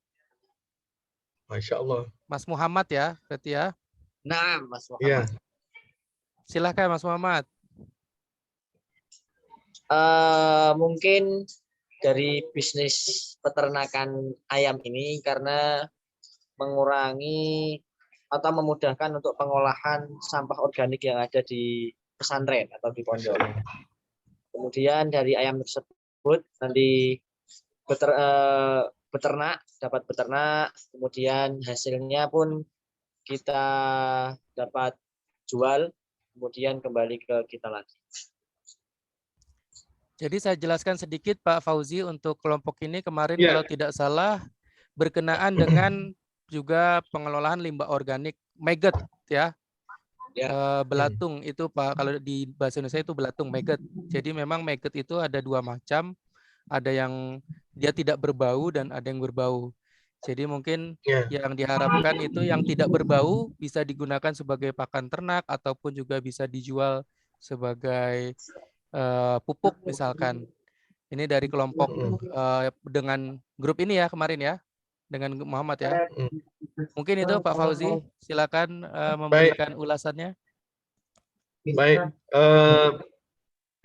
Masya Allah. Mas Muhammad ya, berarti ya. Nah, Mas Muhammad. Ya. Silakan Mas Muhammad. Mungkin dari bisnis peternakan ayam ini karena mengurangi atau memudahkan untuk pengolahan sampah organik yang ada di pesantren atau di pondok. Kemudian dari ayam tersebut nanti dapat beternak, kemudian hasilnya pun kita dapat jual, kemudian kembali ke kita lagi. Jadi saya jelaskan sedikit Pak Fauzi untuk kelompok ini kemarin Ya. kalau tidak salah berkenaan dengan juga pengelolaan limbah organik maggot ya. Belatung itu Pak, kalau di bahasa Indonesia itu belatung maggot. Jadi memang maggot itu ada dua macam, ada yang dia tidak berbau dan ada yang berbau. Jadi mungkin yang diharapkan itu yang tidak berbau bisa digunakan sebagai pakan ternak ataupun juga bisa dijual sebagai pupuk misalkan. Ini dari kelompok dengan grup ini ya kemarin ya, dengan Muhammad ya. Mungkin itu Pak Fauzi, silakan memberikan ulasannya. Baik.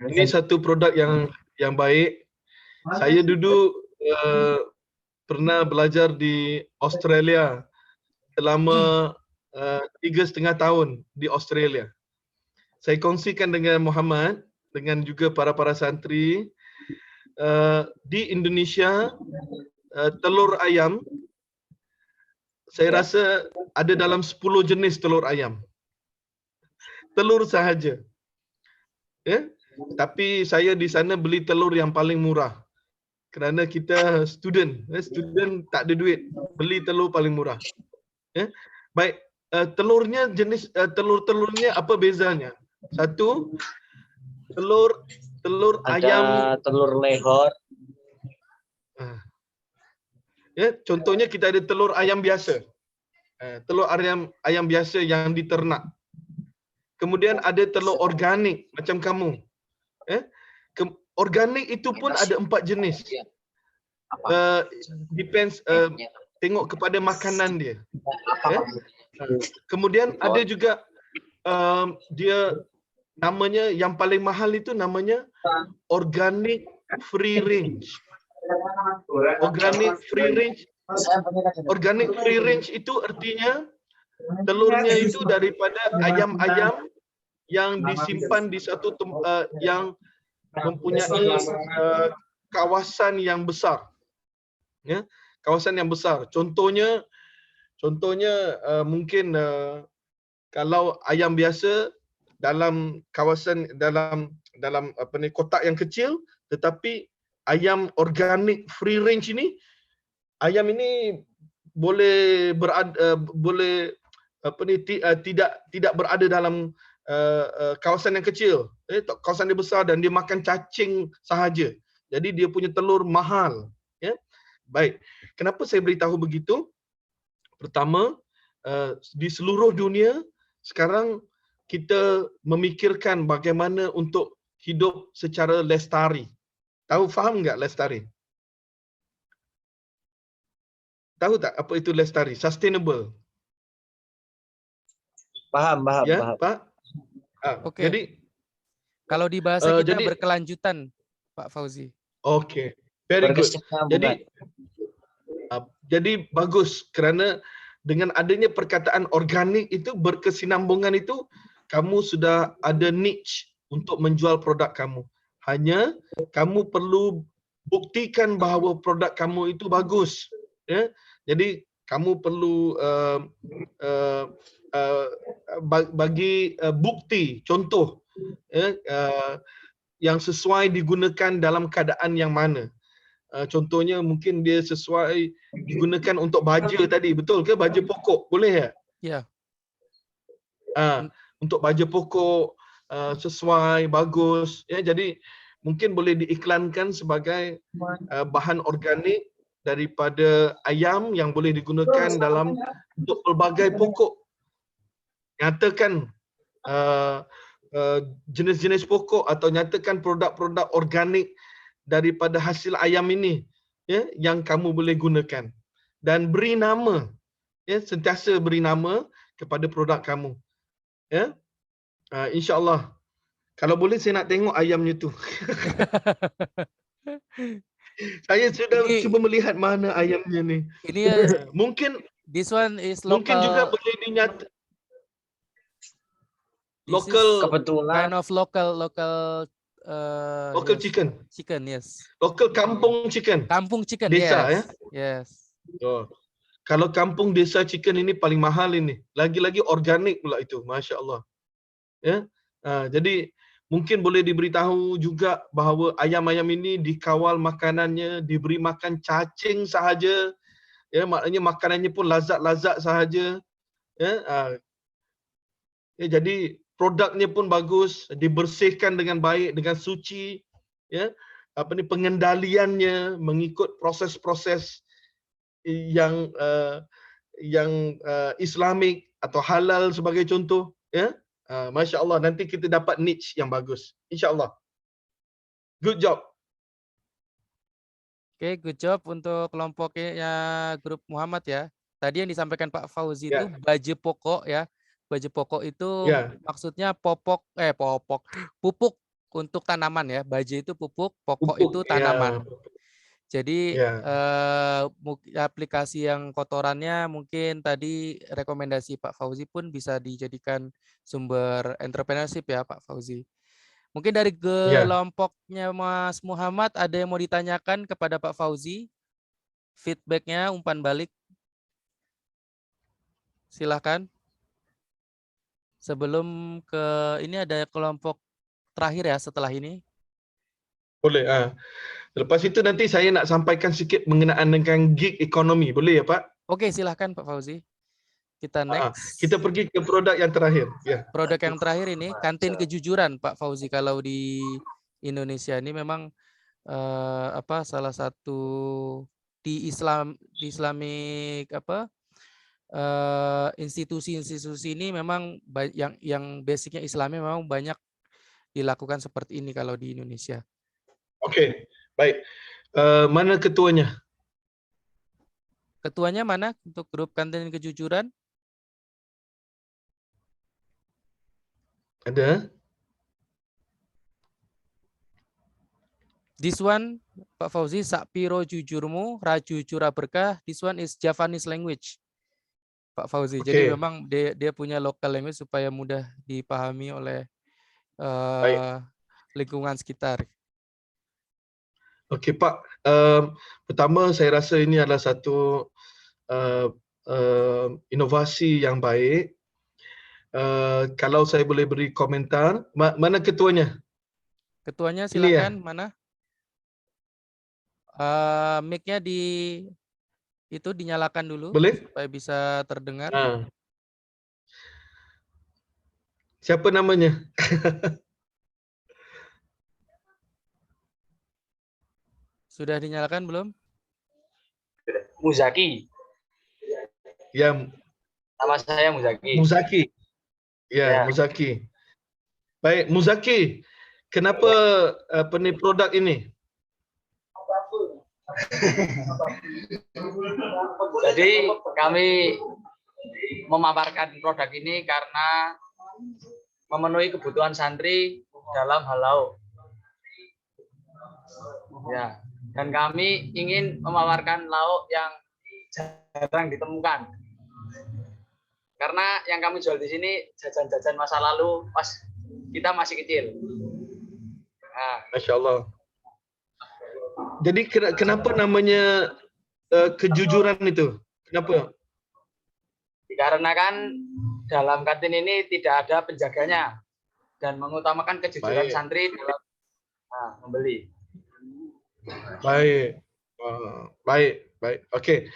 Ini satu produk yang baik. Saya dulu pernah belajar di Australia selama 3,5 tahun di Australia. Saya kongsikan dengan Muhammad, dengan juga para santri di Indonesia telur ayam saya rasa ada dalam 10 jenis telur ayam. Telur sahaja. Ya. Tapi saya di sana beli telur yang paling murah. Kerana kita student tak ada duit, beli telur paling murah. Ya. Baik, telurnya jenis telur-telurnya apa bezanya? Satu, telur ayam. telur lehor. Ya, contohnya kita ada telur ayam biasa. Telur ayam biasa yang diternak. Kemudian ada telur organik macam kamu. Organik itu pun ada 4 jenis. Depends, tengok kepada makanan dia. Kemudian ada juga dia namanya yang paling mahal itu namanya organic free range. Organic free range itu artinya telurnya itu daripada ayam-ayam yang disimpan di satu yang mempunyai kawasan yang besar. Ya, kawasan yang besar. Contohnya mungkin kalau ayam biasa dalam kawasan dalam kotak yang kecil, tetapi ayam organic free range ini, ayam ini boleh tidak berada dalam kawasan yang kecil, kawasan yang besar, dan dia makan cacing sahaja. Jadi dia punya telur mahal. Ya, baik. Kenapa saya beritahu begitu? Pertama, di seluruh dunia sekarang kita memikirkan bagaimana untuk hidup secara lestari. Faham enggak lestari? Tahu tak apa itu lestari? Sustainable. Paham. Ya, Pak? Oke. Jadi Kalau di bahasa kita jadi- berkelanjutan, Pak Fauzi. Oke. Very good. Berkesinambungan. Jadi bagus kerana dengan adanya perkataan organik itu, berkesinambungan itu, kamu sudah ada niche untuk menjual produk kamu. Hanya kamu perlu buktikan bahawa produk kamu itu bagus. Ya, jadi kamu perlu bagi bukti, contoh, yang sesuai digunakan dalam keadaan yang mana. Contohnya mungkin dia sesuai digunakan untuk baja tadi, betul ke? Baja pokok, boleh ya? Ya. Untuk baja pokok sesuai, bagus. Ya, jadi mungkin boleh diiklankan sebagai bahan organik daripada ayam yang boleh digunakan dalam untuk pelbagai pokok. Nyatakan jenis-jenis pokok atau nyatakan produk-produk organik daripada hasil ayam ini, ya, yang kamu boleh gunakan, dan beri nama, ya, sentiasa beri nama kepada produk kamu. Ya, insya-Allah. Kalau boleh saya nak tengok ayamnya tu. Saya sudah cuba melihat mana ayamnya ni. Ini Mungkin this one is local. mungkin juga boleh dinyatakan This local, is kind of local local yes. chicken. Chicken, yes. Local kampung chicken. Kampung chicken, Desa, yes. Yes. Oh. Kalau kampung desa chicken ini paling mahal ini. Lagi-lagi organik pula itu. Masya Allah. Ya. Jadi mungkin boleh diberitahu juga bahawa ayam-ayam ini dikawal makanannya, diberi makan cacing sahaja. Ya, maknanya makanannya pun lazat-lazat sahaja. Ya. Ya, jadi produknya pun bagus, dibersihkan dengan baik, dengan suci. Ya. Pengendaliannya mengikut proses-proses yang Islamik atau halal sebagai contoh, ya. Masya Allah, nanti kita dapat niche yang bagus, insya-Allah. Good job. Oke, good job untuk kelompoknya grup Muhammad ya. Tadi yang disampaikan Pak Fauzi itu baja pokok ya. Baja pokok itu maksudnya pupuk untuk tanaman ya. Baja itu pupuk, pokok itu tanaman. Jadi aplikasi yang kotorannya mungkin tadi rekomendasi Pak Fauzi pun bisa dijadikan sumber entrepreneurship ya Pak Fauzi. Mungkin dari kelompoknya Mas Muhammad ada yang mau ditanyakan kepada Pak Fauzi? Feedbacknya, umpan balik. Silahkan. Sebelum ke ini ada kelompok terakhir ya setelah ini. Boleh. Lepas itu nanti saya nak sampaikan sikit mengenaan dengan gig ekonomi. Boleh ya Pak? Oke, silahkan Pak Fauzi. Kita next. Kita pergi ke produk yang terakhir. Ya. Produk yang terakhir ini kantin kejujuran Pak Fauzi. Kalau di Indonesia ini memang salah satu di Islamik institusi-institusi ini memang yang basicnya Islami memang banyak dilakukan seperti ini kalau di Indonesia. Oke, baik. Mana ketuanya? Ketuanya mana untuk grup kantin kejujuran? Ada? This one, Pak Fauzi, Sakpiro jujurmu, Rajujura berkah. This one is Javanese language, Pak Fauzi. Jadi memang dia punya local language supaya mudah dipahami oleh lingkungan sekitar. Okey Pak, pertama saya rasa ini adalah satu inovasi yang baik. Kalau saya boleh beri komentar, mana ketuanya? Ketuanya silakan, mana? Mic-nya itu dinyalakan dulu. Boleh? Supaya bisa terdengar. Siapa namanya? Sudah dinyalakan belum? Muzaki. Ya. Nama saya Muzaki. Muzaki. Ya, Muzaki. Baik, Muzaki. Kenapa produk ini? Jadi kami memaparkan produk ini karena memenuhi kebutuhan santri dalam hal lauk. Ya, dan kami ingin memaparkan lauk yang jarang ditemukan. Karena yang kami jual di sini jajan-jajan masa lalu pas kita masih kecil. Nah, Masya Allah. Jadi kenapa namanya kejujuran itu? Kenapa? Dikarenakan dalam kantin ini tidak ada penjaganya dan mengutamakan kejujuran santri dalam membeli. Baik. Baik. Okey.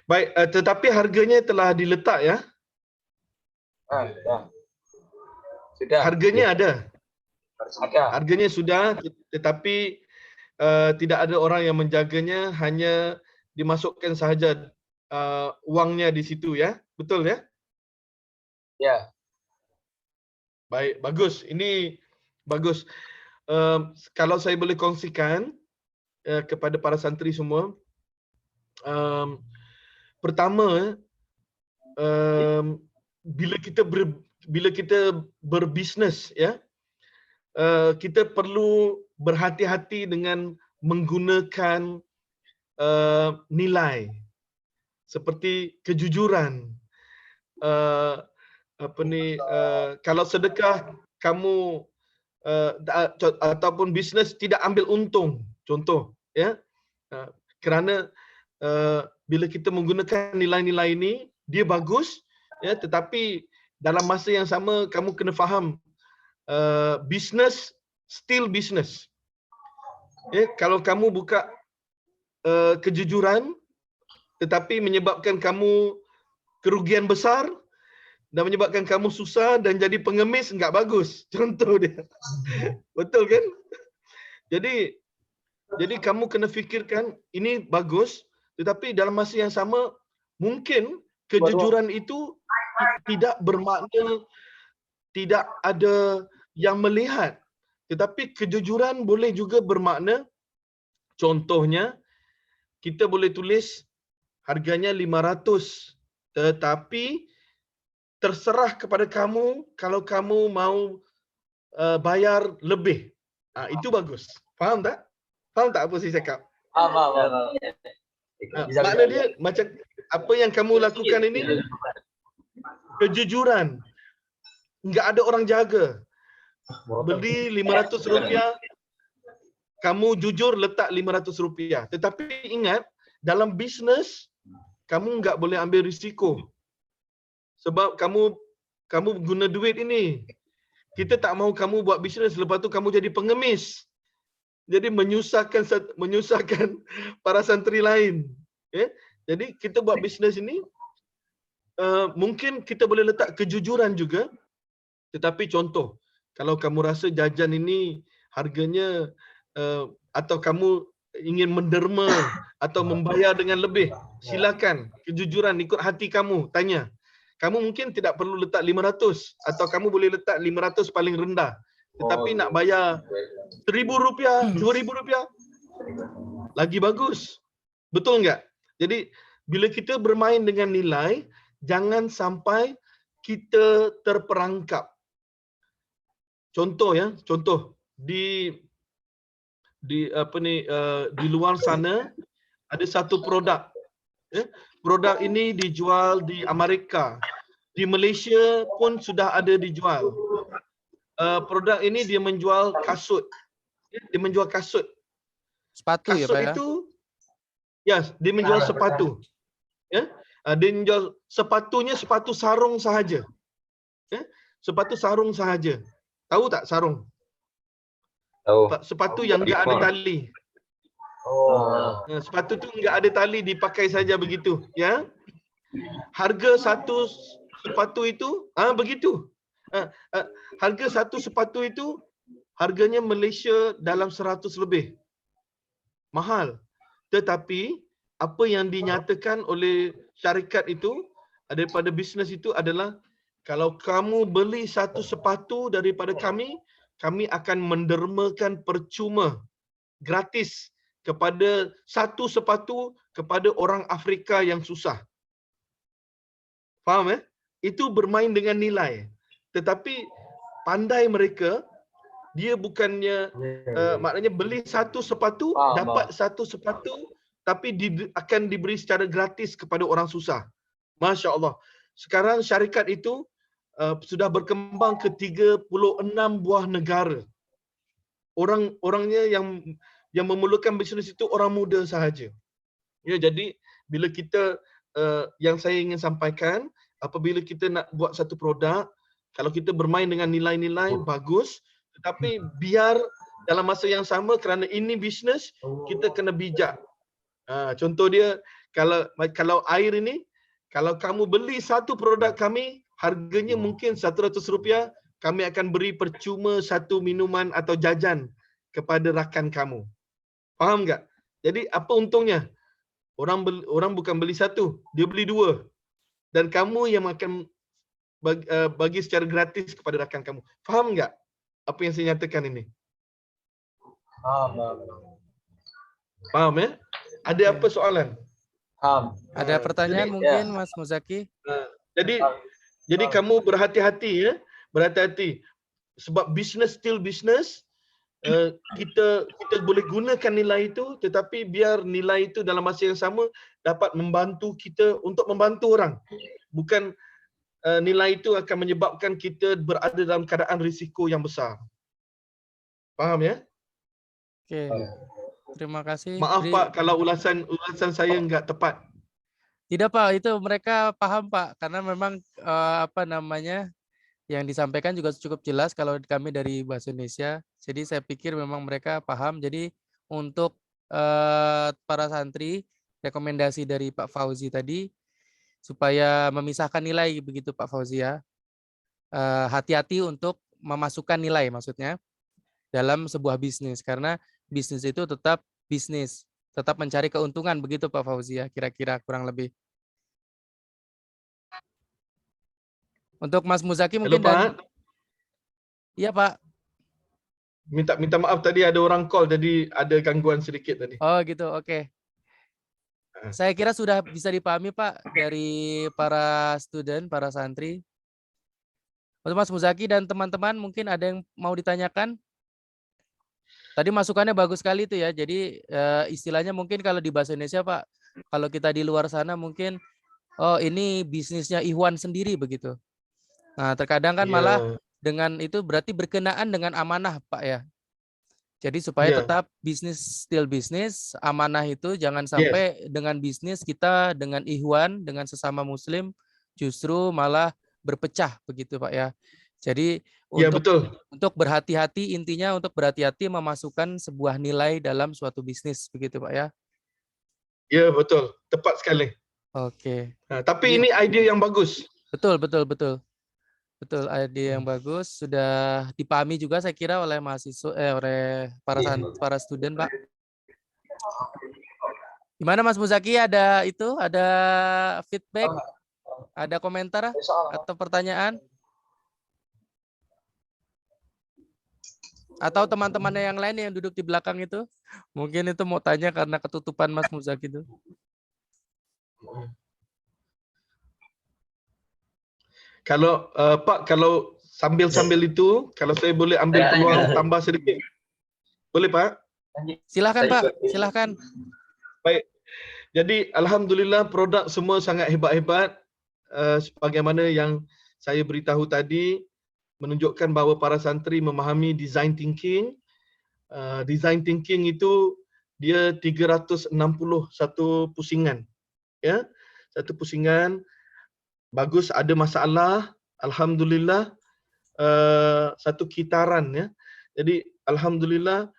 Baik, tetapi harganya telah diletak ya? Sudah. Harganya ada. Ada. Harganya sudah, tetapi tidak ada orang yang menjaganya, hanya dimasukkan sahaja wangnya di situ ya. Betul ya? Ya. Baik, bagus. Ini bagus. Kalau saya boleh kongsikan kepada para santri semua, pertama, bila kita berbisnes ya, kita perlu berhati-hati dengan menggunakan nilai seperti kejujuran. Kalau sedekah kamu ataupun bisnes tidak ambil untung, contoh ya, kerana bila kita menggunakan nilai-nilai ini dia bagus ya, tetapi dalam masa yang sama kamu kena faham business still business. Ya, kalau kamu buka kejujuran tetapi menyebabkan kamu kerugian besar dan menyebabkan kamu susah dan jadi pengemis, enggak bagus. Contoh dia. Betul kan? Jadi kamu kena fikirkan ini bagus, tetapi dalam masa yang sama mungkin kejujuran itu tidak bermakna tidak ada yang melihat, tetapi kejujuran boleh juga bermakna, contohnya kita boleh tulis harganya 500, tetapi terserah kepada kamu kalau kamu mau bayar lebih. Itu bagus. Faham tak? Faham tak apa saya cakap? Faham. Makna dia macam apa yang kamu lakukan ini kejujuran. Enggak ada orang jaga. Beli RM500, kamu jujur letak RM500. Tetapi ingat, dalam bisnes kamu enggak boleh ambil risiko. Sebab kamu guna duit ini. Kita tak mahu kamu buat bisnes lepas tu kamu jadi pengemis. Jadi menyusahkan para santri lain. Jadi kita buat bisnes ini mungkin kita boleh letak kejujuran juga. Tetapi contoh, kalau kamu rasa jajan ini harganya atau kamu ingin menderma atau membayar dengan lebih, silakan. Kejujuran ikut hati kamu, tanya. Kamu mungkin tidak perlu letak 500 atau kamu boleh letak 500 paling rendah. Tetapi nak bayar RM1,000, RM2,000 lagi bagus. Betul enggak? Jadi bila kita bermain dengan nilai, jangan sampai kita terperangkap. Contoh di luar sana ada satu produk. Produk ini dijual di Amerika. Di Malaysia pun sudah ada dijual. Produk ini dia menjual kasut. Dia menjual kasut. Sepatu ya, Kasut Pak ya? itu, dia menjual sepatu. Dia menjual sepatunya sepatu sarung sahaja. Sepatu sarung sahaja. Tahu tak sarung? Tahu. Sepatu yang enggak ada tali. Sepatu tu enggak ada tali, dipakai saja begitu, ya. Harga satu sepatu itu begitu. Harga satu sepatu itu harganya Malaysia dalam 100 lebih. Mahal. Tetapi apa yang dinyatakan oleh syarikat itu daripada bisnes itu adalah kalau kamu beli satu sepatu daripada kami akan mendermakan percuma gratis kepada satu sepatu kepada orang Afrika yang susah. Faham? Itu bermain dengan nilai. Tetapi pandai mereka, dia bukannya maknanya beli satu sepatu, dapat satu sepatu, tapi akan diberi secara gratis kepada orang susah. Masya Allah. Sekarang syarikat itu sudah berkembang ke 36 buah negara. Orangnya yang memerlukan bisnes itu orang muda sahaja. Ya, jadi bila kita yang saya ingin sampaikan, apabila kita nak buat satu produk, kalau kita bermain dengan nilai-nilai bagus, tetapi biar dalam masa yang sama kerana ini bisnes, kita kena bijak. Contoh dia, kalau air ini, kalau kamu beli satu produk kami, harganya mungkin RM100, kami akan beri percuma satu minuman atau jajan kepada rakan kamu. Faham tak? Jadi apa untungnya? Orang bukan beli satu, dia beli dua. Dan kamu yang akan bagi secara gratis kepada rakan kamu. Faham tak apa yang saya nyatakan ini? Faham ya? Ada apa soalan? Ada pertanyaan mungkin Mas Muzaki? Jadi kamu berhati-hati ya, berhati-hati. Sebab business still business, kita boleh gunakan nilai itu, tetapi biar nilai itu dalam masa yang sama dapat membantu kita untuk membantu orang. Bukan nilai itu akan menyebabkan kita berada dalam keadaan risiko yang besar. Faham ya? Oke. Terima kasih. Maaf Pak kalau ulasan saya enggak tepat. Tidak Pak, itu mereka paham Pak, karena memang yang disampaikan juga cukup jelas kalau kami dari Bahasa Indonesia. Jadi saya pikir memang mereka paham. Jadi untuk para santri, rekomendasi dari Pak Fauzi tadi supaya memisahkan nilai begitu Pak Fauzi ya. Hati-hati untuk memasukkan nilai maksudnya dalam sebuah bisnis, karena bisnis itu tetap bisnis, tetap mencari keuntungan begitu Pak Fauzi ya, kira-kira kurang lebih. Untuk Mas Muzaki mungkin. Halo, Pak. Iya Pak. Minta maaf tadi ada orang call jadi ada gangguan sedikit tadi. Oh gitu, oke. Saya kira sudah bisa dipahami Pak dari para student, para santri. Untuk Mas Muzaki dan teman-teman mungkin ada yang mau ditanyakan? Tadi masukannya bagus sekali itu ya. Jadi istilahnya mungkin kalau di bahasa Indonesia Pak, kalau kita di luar sana mungkin ini bisnisnya Ikhwan sendiri begitu. Nah, terkadang kan malah dengan itu berarti berkenaan dengan amanah Pak ya. Jadi supaya tetap bisnis still bisnis, amanah itu jangan sampai dengan bisnis kita dengan Ikhwan, dengan sesama muslim justru malah berpecah begitu Pak ya. Jadi Ya, untuk betul. berhati-hati, intinya untuk berhati-hati memasukkan sebuah nilai dalam suatu bisnis, begitu Pak ya? Ya, betul. Tepat sekali. Oke. Tapi Iya. ini ide yang bagus. Betul, betul, betul. Betul, ide yang bagus, sudah dipahami juga saya kira oleh mahasiswa, oleh para student, Pak. Gimana Mas Muzaki, ada feedback, ada komentar atau pertanyaan? Atau teman-temannya yang lain yang duduk di belakang itu, mungkin itu mau tanya karena ketutupan Mas Muzaki itu. Kalau Pak, kalau sambil itu, kalau saya boleh ambil peluang tambah sedikit. Boleh Pak? Silahkan Pak, silahkan. Baik. Jadi alhamdulillah produk semua sangat hebat-hebat. Sebagaimana yang saya beritahu tadi, menunjukkan bahawa para santri memahami design thinking. Design thinking itu dia 361 pusingan. Ya, satu pusingan. Bagus, ada masalah, alhamdulillah satu kitaran ya. Jadi alhamdulillah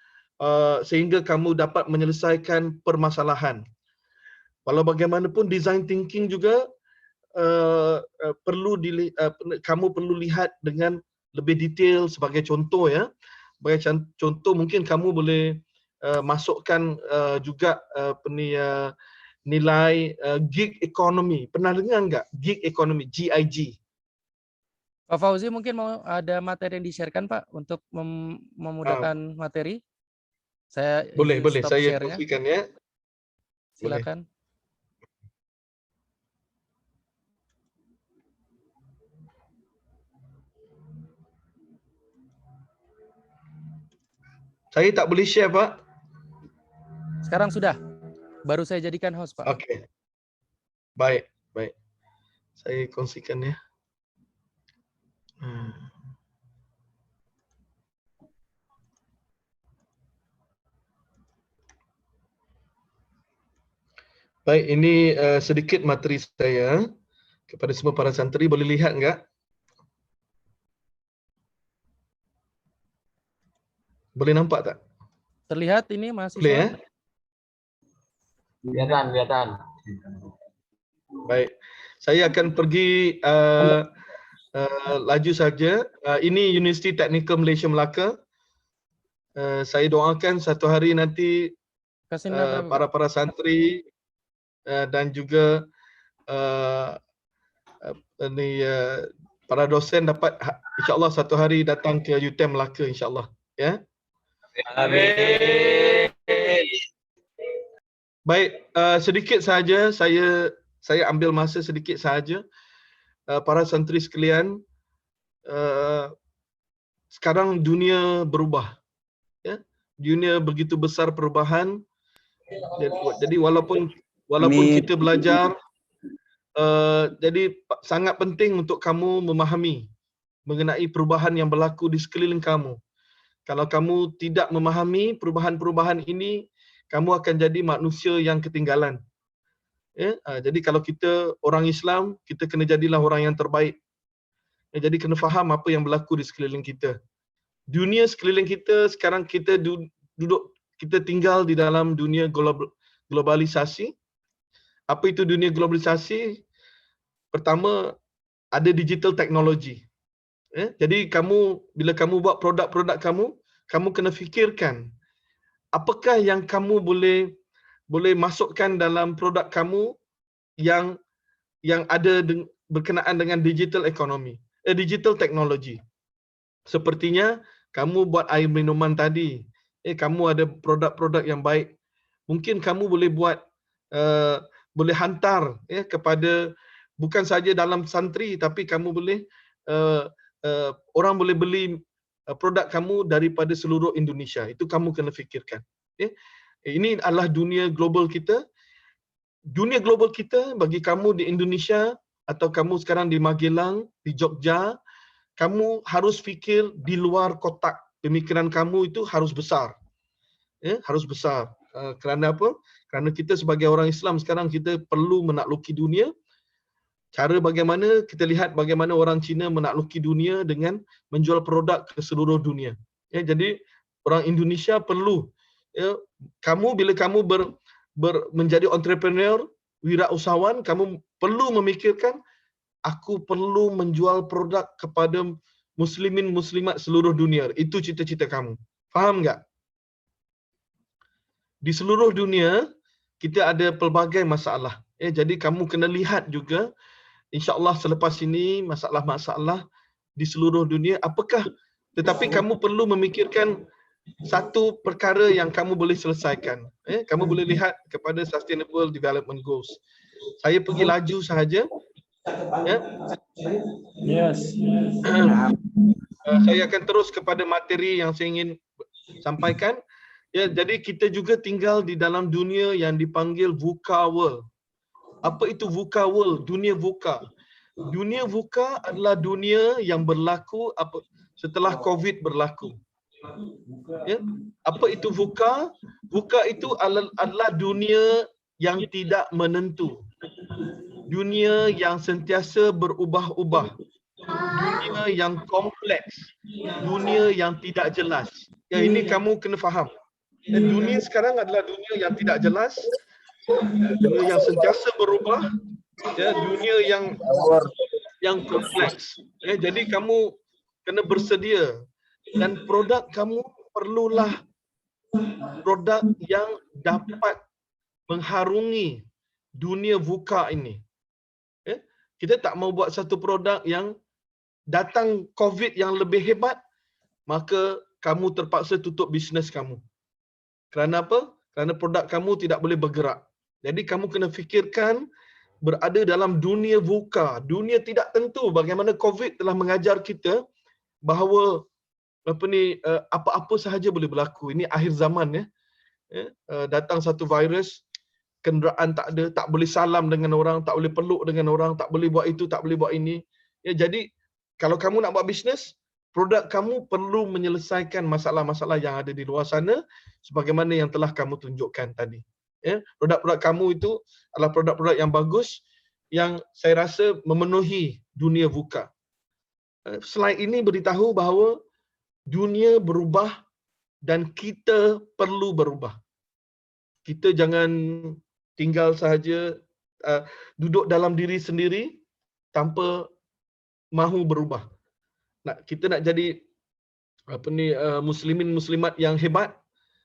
sehingga kamu dapat menyelesaikan permasalahan. Walau bagaimanapun design thinking juga kamu perlu lihat dengan lebih detail. Sebagai contoh ya, sebagai contoh mungkin kamu boleh masukkan juga nilai gig economy. Pernah dengar enggak gig economy, GIG? Pak Fauzi mungkin mau ada materi yang di-share-kan Pak untuk memudahkan materi. Saya Boleh, stop saya share-nya. kongsikan ya. Silakan. Saya tak boleh share Pak. Sekarang sudah. Baru saya jadikan host Pak. Okey. Baik. Saya kongsikan ya. Baik, ini sedikit materi saya kepada semua para santri. Boleh lihat enggak? Boleh nampak tak? Terlihat ini mahasiswa? Boleh ya? Kelihatan. Baik. Saya akan pergi laju saja. Ini Universiti Teknikal Malaysia Melaka. Saya doakan satu hari nanti para santri dan juga para dosen dapat insya-Allah satu hari datang ke UTM Melaka insya-Allah ya. Amin. Baik, sedikit saja saya ambil masa sedikit saja. Para santri sekalian, sekarang dunia berubah. Ya. Dunia begitu besar perubahan. Jadi walaupun kita belajar, jadi sangat penting untuk kamu memahami mengenai perubahan yang berlaku di sekeliling kamu. Kalau kamu tidak memahami perubahan-perubahan ini, kamu akan jadi manusia yang ketinggalan. Ya, jadi kalau kita orang Islam, kita kena jadilah orang yang terbaik. Ya, jadi kena faham apa yang berlaku di sekeliling kita. Dunia sekeliling kita sekarang kita tinggal di dalam dunia globalisasi. Apa itu dunia globalisasi? Pertama, ada digital technology. Ya, jadi bila kamu buat produk-produk kamu kena fikirkan apakah yang kamu boleh masukkan dalam produk kamu yang ada berkenaan dengan digital economy, digital technology. Sepertinya kamu buat air minuman tadi, kamu ada produk-produk yang baik. Mungkin kamu boleh buat boleh hantar kepada bukan saja dalam santri, tapi kamu boleh orang boleh beli produk kamu daripada seluruh Indonesia. Itu kamu kena fikirkan. Ini adalah dunia global kita. Dunia global kita bagi kamu di Indonesia atau kamu sekarang di Magelang, di Jogja, kamu harus fikir di luar kotak. Pemikiran kamu itu harus besar. Harus besar. Kerana apa? Kerana kita sebagai orang Islam sekarang kita perlu menakluki dunia. Cara bagaimana kita lihat bagaimana orang Cina menakluki dunia dengan menjual produk ke seluruh dunia. Ya, jadi orang Indonesia perlu, ya, bila kamu menjadi entrepreneur, wirausahawan, kamu perlu memikirkan aku perlu menjual produk kepada muslimin muslimat seluruh dunia. Itu cita-cita kamu. Faham enggak? Di seluruh dunia kita ada pelbagai masalah. Ya, jadi kamu kena lihat juga insya-Allah selepas ini masalah-masalah di seluruh dunia apakah, tetapi kamu perlu memikirkan satu perkara yang kamu boleh selesaikan. Kamu boleh lihat kepada Sustainable Development Goals. Saya pergi laju sahaja. Ya. Yes. Saya akan terus kepada materi yang saya ingin sampaikan. Ya, jadi kita juga tinggal di dalam dunia yang dipanggil VUCA World. Apa itu VUCA World? Dunia VUCA. Dunia VUCA adalah dunia yang berlaku setelah COVID berlaku. Ya. Apa itu VUCA? VUCA itu adalah dunia yang tidak menentu. Dunia yang sentiasa berubah-ubah. Dunia yang kompleks. Dunia yang tidak jelas. Ya, ini kamu kena faham. Dan dunia sekarang adalah dunia yang tidak jelas. Dunia yang sentiasa berubah. Ya, dunia yang kompleks. Ya, jadi kamu kena bersedia. Dan produk kamu perlulah produk yang dapat mengharungi dunia VUCA ini. Ya, kita tak mau buat satu produk yang datang COVID yang lebih hebat, maka kamu terpaksa tutup bisnes kamu. Kerana apa? Kerana produk kamu tidak boleh bergerak. Jadi kamu kena fikirkan berada dalam dunia VUCA, dunia tidak tentu. Bagaimana COVID telah mengajar kita bahawa apa-apa sahaja boleh berlaku. Ini akhir zaman, ya. Datang satu virus, kenderaan tak ada, tak boleh salam dengan orang, tak boleh peluk dengan orang, tak boleh buat itu, tak boleh buat ini. Ya, jadi kalau kamu nak buat bisnes, produk kamu perlu menyelesaikan masalah-masalah yang ada di luar sana sebagaimana yang telah kamu tunjukkan tadi. Ya, produk-produk kamu itu adalah produk-produk yang bagus yang saya rasa memenuhi dunia VUCA. Slide ini beritahu bahawa dunia berubah dan kita perlu berubah. Kita jangan tinggal sahaja duduk dalam diri sendiri tanpa mahu berubah. Kita nak jadi muslimin muslimat yang hebat,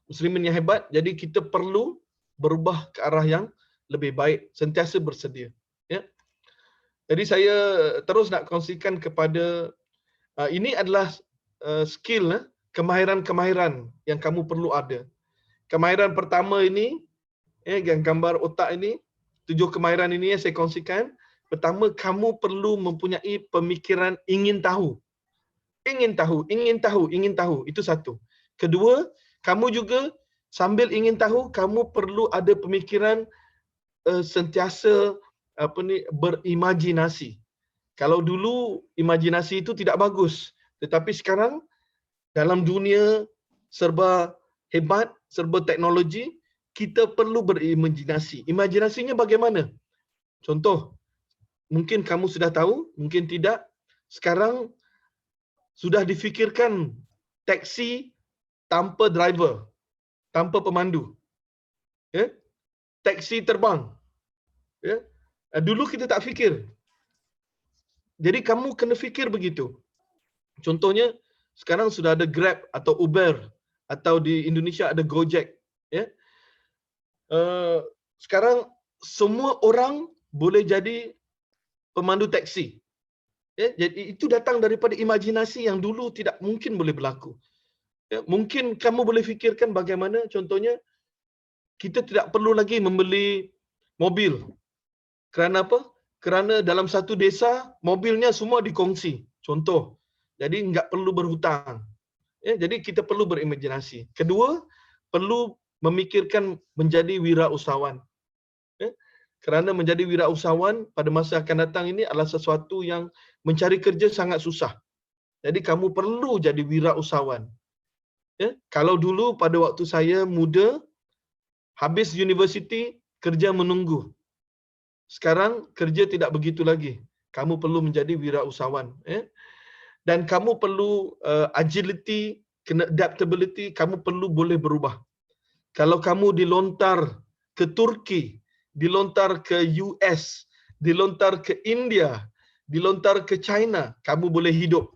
muslimin yang hebat, jadi kita perlu berubah ke arah yang lebih baik, sentiasa bersedia. Ya. Jadi saya terus nak kongsikan kepada ini adalah skill, kemahiran-kemahiran yang kamu perlu ada. Kemahiran pertama ini, yang gambar otak ini, 7 kemahiran ini yang saya kongsikan. Pertama, kamu perlu mempunyai pemikiran ingin tahu. Ingin tahu, ingin tahu, ingin tahu. Itu satu. Kedua, kamu juga sambil ingin tahu, kamu perlu ada pemikiran sentiasa berimajinasi. Kalau dulu imajinasi itu tidak bagus, tetapi sekarang dalam dunia serba hebat, serba teknologi, kita perlu berimajinasi. Imajinasinya bagaimana? Contoh, mungkin kamu sudah tahu, mungkin tidak. Sekarang sudah difikirkan taksi tanpa driver, tanpa pemandu. Ya? Taksi terbang. Ya? Dulu kita tak fikir. Jadi kamu kena fikir begitu. Contohnya, sekarang sudah ada Grab atau Uber, atau di Indonesia ada Gojek. Ya? Sekarang semua orang boleh jadi pemandu taksi. Ya, jadi itu datang daripada imajinasi yang dulu tidak mungkin boleh berlaku. Ya, mungkin kamu boleh fikirkan bagaimana, contohnya, kita tidak perlu lagi membeli mobil. Kerana apa? Kerana dalam satu desa, mobilnya semua dikongsi. Contoh. Jadi enggak perlu berhutang. Ya, jadi kita perlu berimajinasi. Kedua, perlu memikirkan menjadi wirausahawan. Ya, kerana menjadi wirausahawan pada masa akan datang ini adalah sesuatu yang mencari kerja sangat susah. Jadi kamu perlu jadi wirausahawan. Ya, kalau dulu pada waktu saya muda, habis universiti, kerja menunggu. Sekarang kerja tidak begitu lagi. Kamu perlu menjadi wirausahawan. Dan kamu perlu agility, kena adaptability, kamu perlu boleh berubah. Kalau kamu dilontar ke Turki, dilontar ke US, dilontar ke India, dilontar ke China, kamu boleh hidup.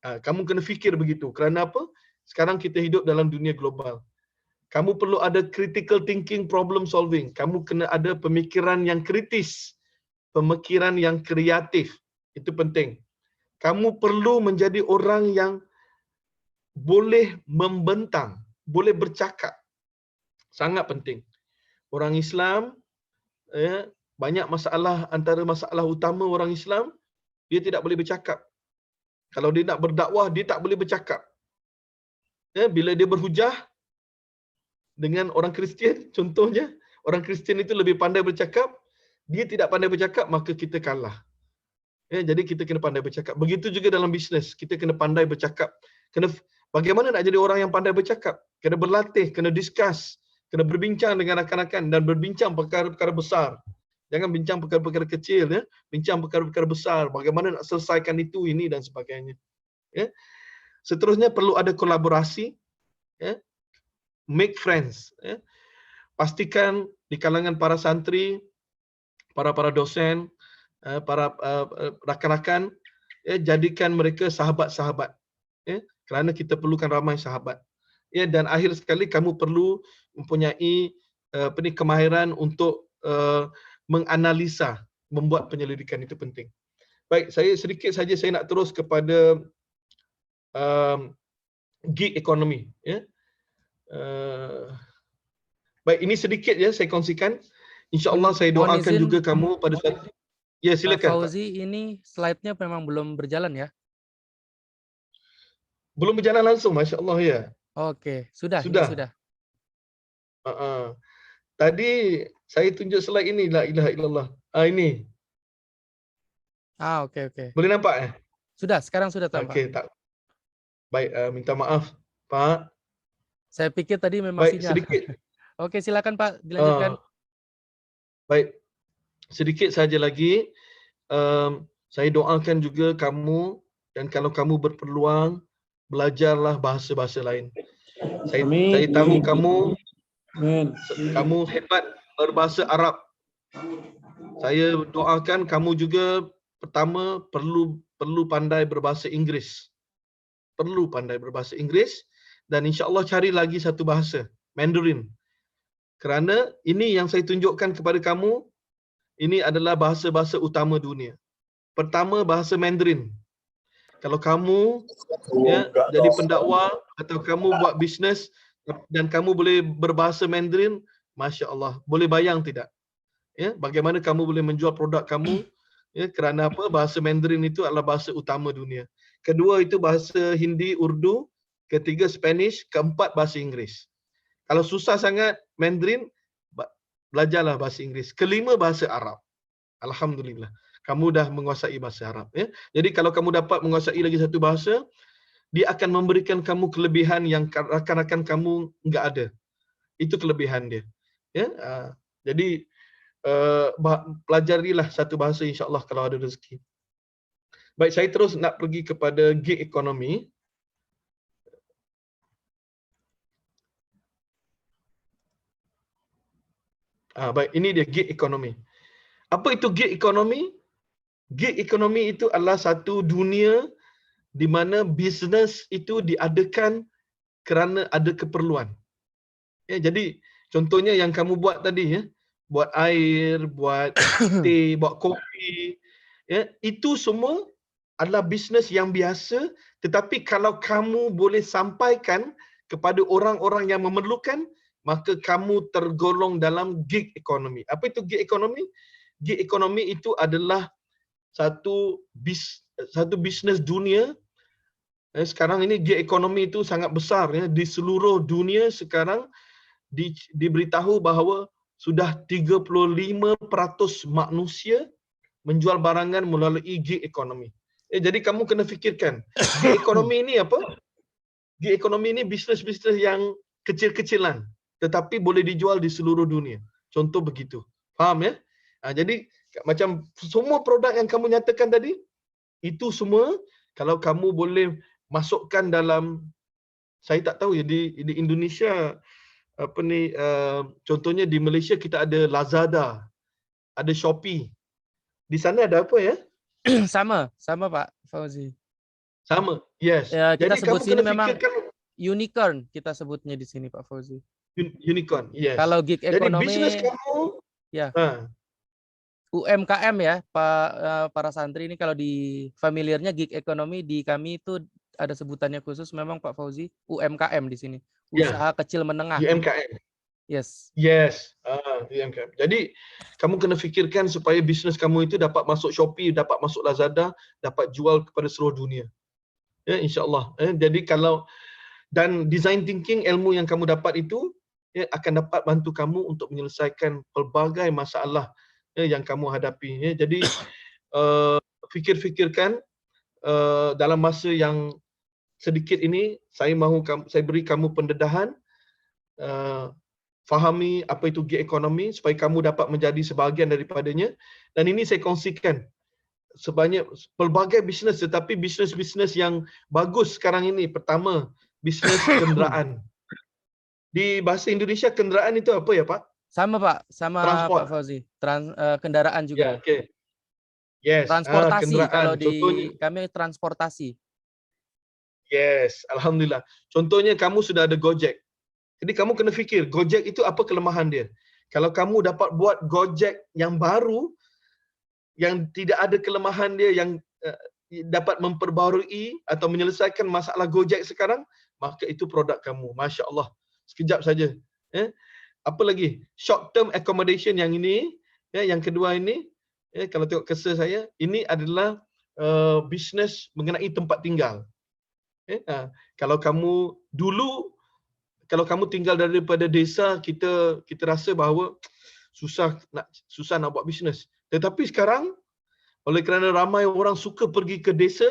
Kamu kena fikir begitu. Kerana apa? Sekarang kita hidup dalam dunia global. Kamu perlu ada critical thinking, problem solving. Kamu kena ada pemikiran yang kritis, pemikiran yang kreatif. Itu penting. Kamu perlu menjadi orang yang boleh membentang, boleh bercakap. Sangat penting. Orang Islam, banyak masalah, antara masalah utama orang Islam, dia tidak boleh bercakap. Kalau dia nak berdakwah, dia tak boleh bercakap. Bila dia berhujah dengan orang Kristian, contohnya, orang Kristian itu lebih pandai bercakap, dia tidak pandai bercakap, maka kita kalah. Jadi kita kena pandai bercakap. Begitu juga dalam bisnes, kita kena pandai bercakap. Bagaimana nak jadi orang yang pandai bercakap? Kena berlatih, kena discuss, kena berbincang dengan rakan-rakan dan berbincang perkara-perkara besar. Jangan bincang perkara-perkara kecil, bincang perkara-perkara besar. Bagaimana nak selesaikan itu, ini dan sebagainya. Seterusnya perlu ada kolaborasi, make friends. Pastikan di kalangan para santri, para dosen, para rakan-rakan, jadikan mereka sahabat-sahabat. Kerana kita perlukan ramai sahabat. Dan akhir sekali kamu perlu mempunyai kemahiran untuk menganalisa, membuat penyelidikan, itu penting. Baik, saya sedikit saja saya nak terus kepada gig economy. Baik, ini sedikit ya saya kongsikan. InsyaAllah saya Mohon doakan izin, juga kamu pada saat. Ya, Pak silakan. Pak. Fauzi, ini slide-nya memang belum berjalan ya? Belum berjalan langsung, Masya Allah ya. Oke, sudah. Sudah. Ini sudah. Tadi saya tunjuk slide ini, la ilaha illallah. Ini. Oke. Boleh nampak? Sudah, sekarang sudah tampak. Okey, tak. Baik, minta maaf, Pak. Saya pikir tadi memang Baik, sinyal. sedikit. Oke, silakan Pak, dilanjutkan. Baik, sedikit saja lagi. Saya doakan juga kamu, dan kalau kamu berpeluang, belajarlah bahasa-bahasa lain. Saya tahu kamu hebat berbahasa Arab. Saya doakan kamu juga pertama perlu pandai berbahasa Inggeris. Perlu pandai berbahasa Inggeris, dan insya-Allah cari lagi satu bahasa, Mandarin. Kerana ini yang saya tunjukkan kepada kamu, ini adalah bahasa-bahasa utama dunia. Pertama, bahasa Mandarin. Kalau kamu jadi pendakwa atau kamu buat bisnes dan kamu boleh berbahasa Mandarin, Masya Allah. Boleh bayang tidak? Bagaimana kamu boleh menjual produk kamu? Kerana apa? Bahasa Mandarin itu adalah bahasa utama dunia. Kedua itu bahasa Hindi, Urdu. Ketiga Spanish. Keempat bahasa Inggeris. Kalau susah sangat Mandarin, belajarlah bahasa Inggeris. Kelima bahasa Arab. Alhamdulillah. Kamu dah menguasai bahasa Arab. Jadi kalau kamu dapat menguasai lagi satu bahasa, dia akan memberikan kamu kelebihan yang rakan-rakan kamu enggak ada. Itu kelebihan dia. Jadi pelajarilah satu bahasa insya-Allah kalau ada rezeki. Baik, saya terus nak pergi kepada gig economy. Baik, ini dia gig economy. Apa itu gig economy? Gig economy itu adalah satu dunia di mana bisnes itu diadakan kerana ada keperluan. Jadi contohnya yang kamu buat tadi, buat air, buat teh, buat kopi, itu semua adalah bisnes yang biasa, tetapi kalau kamu boleh sampaikan kepada orang-orang yang memerlukan, maka kamu tergolong dalam gig economy. Apa itu gig economy? Gig economy itu adalah satu bisnes dunia. Sekarang ini gig economy itu sangat besar di seluruh dunia. Sekarang diberitahu bahawa sudah 35% manusia menjual barangan melalui gig economy. Jadi kamu kena fikirkan, gig economy ini apa? Gig economy ini bisnes-bisnes yang kecil-kecilan tetapi boleh dijual di seluruh dunia. Contoh begitu. Faham ya? Jadi Macam semua produk yang kamu nyatakan tadi, itu semua kalau kamu boleh masukkan dalam, saya tak tahu ya di Indonesia apa ni, contohnya di Malaysia kita ada Lazada, ada Shopee. Di sana ada apa ya? Sama Pak Fauzi. Sama. Yes. Ya, kita Jadi sebut kamu sini kena memang fikirkan unicorn kita sebutnya di sini Pak Fauzi. unicorn. Yes. Kalau gig Jadi ekonomi bisnes kamu, ya ha, UMKM ya para santri ini, kalau di familiarnya gig ekonomi di kami itu ada sebutannya khusus memang Pak Fauzi, UMKM di sini. Ya. Usaha kecil menengah. UMKM. Yes. Yes. UMKM. Jadi kamu kena fikirkan supaya bisnes kamu itu dapat masuk Shopee, dapat masuk Lazada, dapat jual kepada seluruh dunia. Ya, insya-Allah. Jadi kalau dan design thinking, ilmu yang kamu dapat itu ya, akan dapat bantu kamu untuk menyelesaikan pelbagai masalah ya, yang kamu hadapi. Ya. Jadi fikir-fikirkan dalam masa yang sedikit ini, saya beri kamu pendedahan, fahami apa itu gig ekonomi supaya kamu dapat menjadi sebahagian daripadanya. Dan ini saya kongsikan sebanyak pelbagai bisnes, tetapi bisnes-bisnes yang bagus sekarang ini. Pertama, bisnes kenderaan. Di bahasa Indonesia kenderaan itu apa ya Pak? Sama Pak, sama Transport. Pak Fauzi. Kendaraan Ya, juga. okay. Yes. Transportasi Kenderaan. kalau di Contohnya, kami transportasi. yes, alhamdulillah. Contohnya kamu sudah ada Gojek. Jadi kamu kena fikir Gojek itu apa kelemahan dia. Kalau kamu dapat buat Gojek yang baru, yang tidak ada kelemahan dia, yang dapat memperbarui atau menyelesaikan masalah Gojek sekarang, maka itu produk kamu. Masya Allah. Sekejap saja. Apa lagi? Short term accommodation yang ini, yang kedua ini, kalau tengok kesal saya, ini adalah bisnes mengenai tempat tinggal. Kalau kamu dulu, kalau kamu tinggal daripada desa, kita rasa bahawa susah nak buat bisnes. Tetapi sekarang, oleh kerana ramai orang suka pergi ke desa,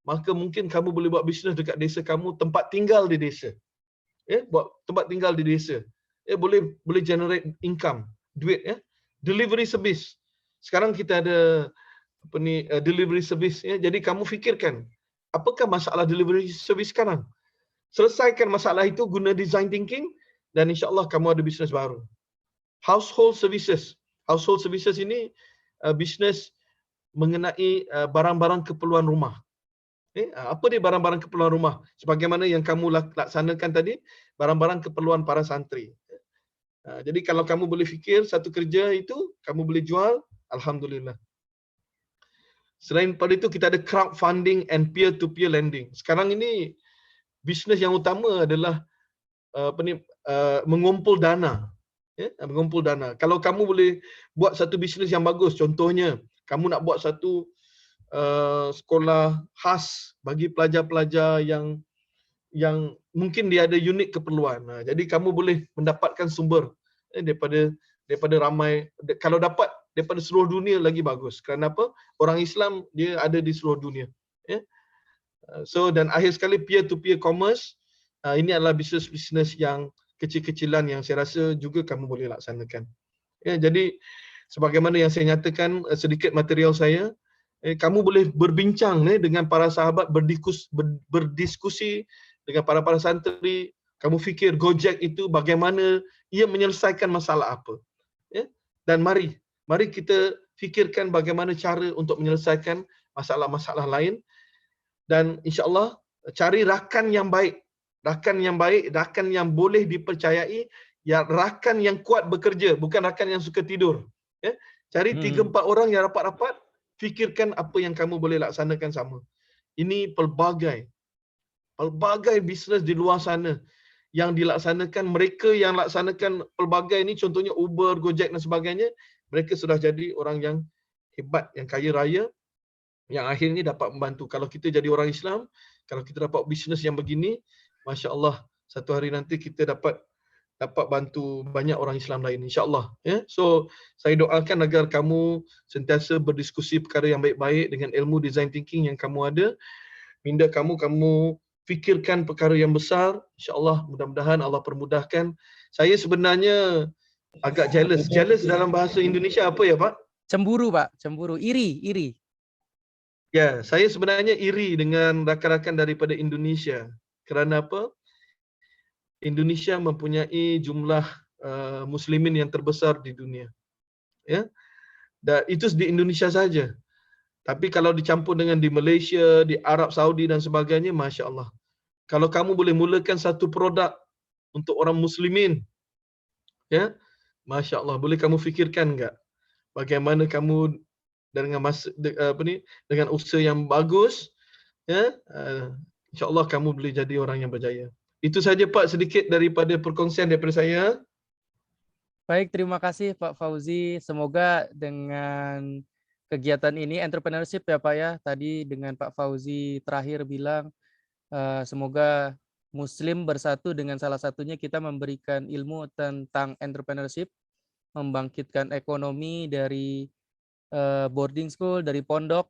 maka mungkin kamu boleh buat bisnes dekat desa kamu, tempat tinggal di desa. Buat tempat tinggal di desa. Boleh generate income, duit ya. Delivery service. Sekarang kita ada apa ni, delivery service ya. Jadi kamu fikirkan, apakah masalah delivery service sekarang? Selesaikan masalah itu guna design thinking dan insya-Allah kamu ada bisnes baru. Household services. Household services ini bisnes mengenai barang-barang keperluan rumah. Apa dia barang-barang keperluan rumah? Sebagaimana yang kamu laksanakan tadi, barang-barang keperluan para santri. Jadi kalau kamu boleh fikir satu kerja itu, kamu boleh jual, alhamdulillah. Selain pada itu, kita ada crowdfunding and peer-to-peer lending. Sekarang ini, bisnes yang utama adalah mengumpul dana. Mengumpul dana. Kalau kamu boleh buat satu bisnes yang bagus, contohnya, kamu nak buat satu sekolah khas bagi pelajar-pelajar yang mungkin dia ada unik keperluan. Jadi kamu boleh mendapatkan sumber daripada ramai. Kalau dapat daripada seluruh dunia lagi bagus. Kerana apa? Orang Islam dia ada di seluruh dunia. So dan akhir sekali peer-to-peer commerce, ini adalah bisnes-bisnes yang kecil-kecilan yang saya rasa juga kamu boleh laksanakan. Jadi sebagaimana yang saya nyatakan sedikit material saya, kamu boleh berbincang dengan para sahabat, berdiskusi dengan para santri. Kamu fikir Gojek itu bagaimana ia menyelesaikan masalah apa. Dan mari kita fikirkan bagaimana cara untuk menyelesaikan masalah-masalah lain. Dan insya-Allah cari rakan yang baik, rakan yang boleh dipercayai, ya rakan yang kuat bekerja, bukan rakan yang suka tidur. Cari 3-4 orang yang rapat-rapat, fikirkan apa yang kamu boleh laksanakan sama. Ini pelbagai bisnes di luar sana yang dilaksanakan. Mereka yang laksanakan pelbagai ini, contohnya Uber, Gojek dan sebagainya, mereka sudah jadi orang yang hebat, yang kaya raya, yang akhirnya dapat membantu. Kalau kita jadi orang Islam, kalau kita dapat bisnes yang begini, Masya Allah, satu hari nanti kita dapat bantu banyak orang Islam lain, insya-Allah. So, saya doakan agar kamu sentiasa berdiskusi perkara yang baik-baik dengan ilmu design thinking yang kamu ada. Minda kamu fikirkan perkara yang besar, insya-Allah mudah-mudahan Allah permudahkan. Saya sebenarnya agak jealous. Jealous dalam bahasa Indonesia apa ya, Pak? Cemburu, Pak. Cemburu. Iri. Ya, saya sebenarnya iri dengan rakan-rakan daripada Indonesia. Kerana apa? Indonesia mempunyai jumlah muslimin yang terbesar di dunia. Ya. Dan itu di Indonesia saja. Tapi kalau dicampur dengan di Malaysia, di Arab Saudi dan sebagainya, Masya Allah. Kalau kamu boleh mulakan satu produk untuk orang muslimin, ya, Masya Allah, boleh kamu fikirkan enggak? Bagaimana kamu dengan dengan usaha yang bagus, ya, insya Allah kamu boleh jadi orang yang berjaya. Itu saja Pak, sedikit daripada perkongsian daripada saya. Baik, terima kasih Pak Fauzi. Semoga dengan kegiatan ini entrepreneurship ya Pak ya. Tadi dengan Pak Fauzi terakhir bilang semoga Muslim bersatu, dengan salah satunya kita memberikan ilmu tentang entrepreneurship, membangkitkan ekonomi dari boarding school, dari pondok,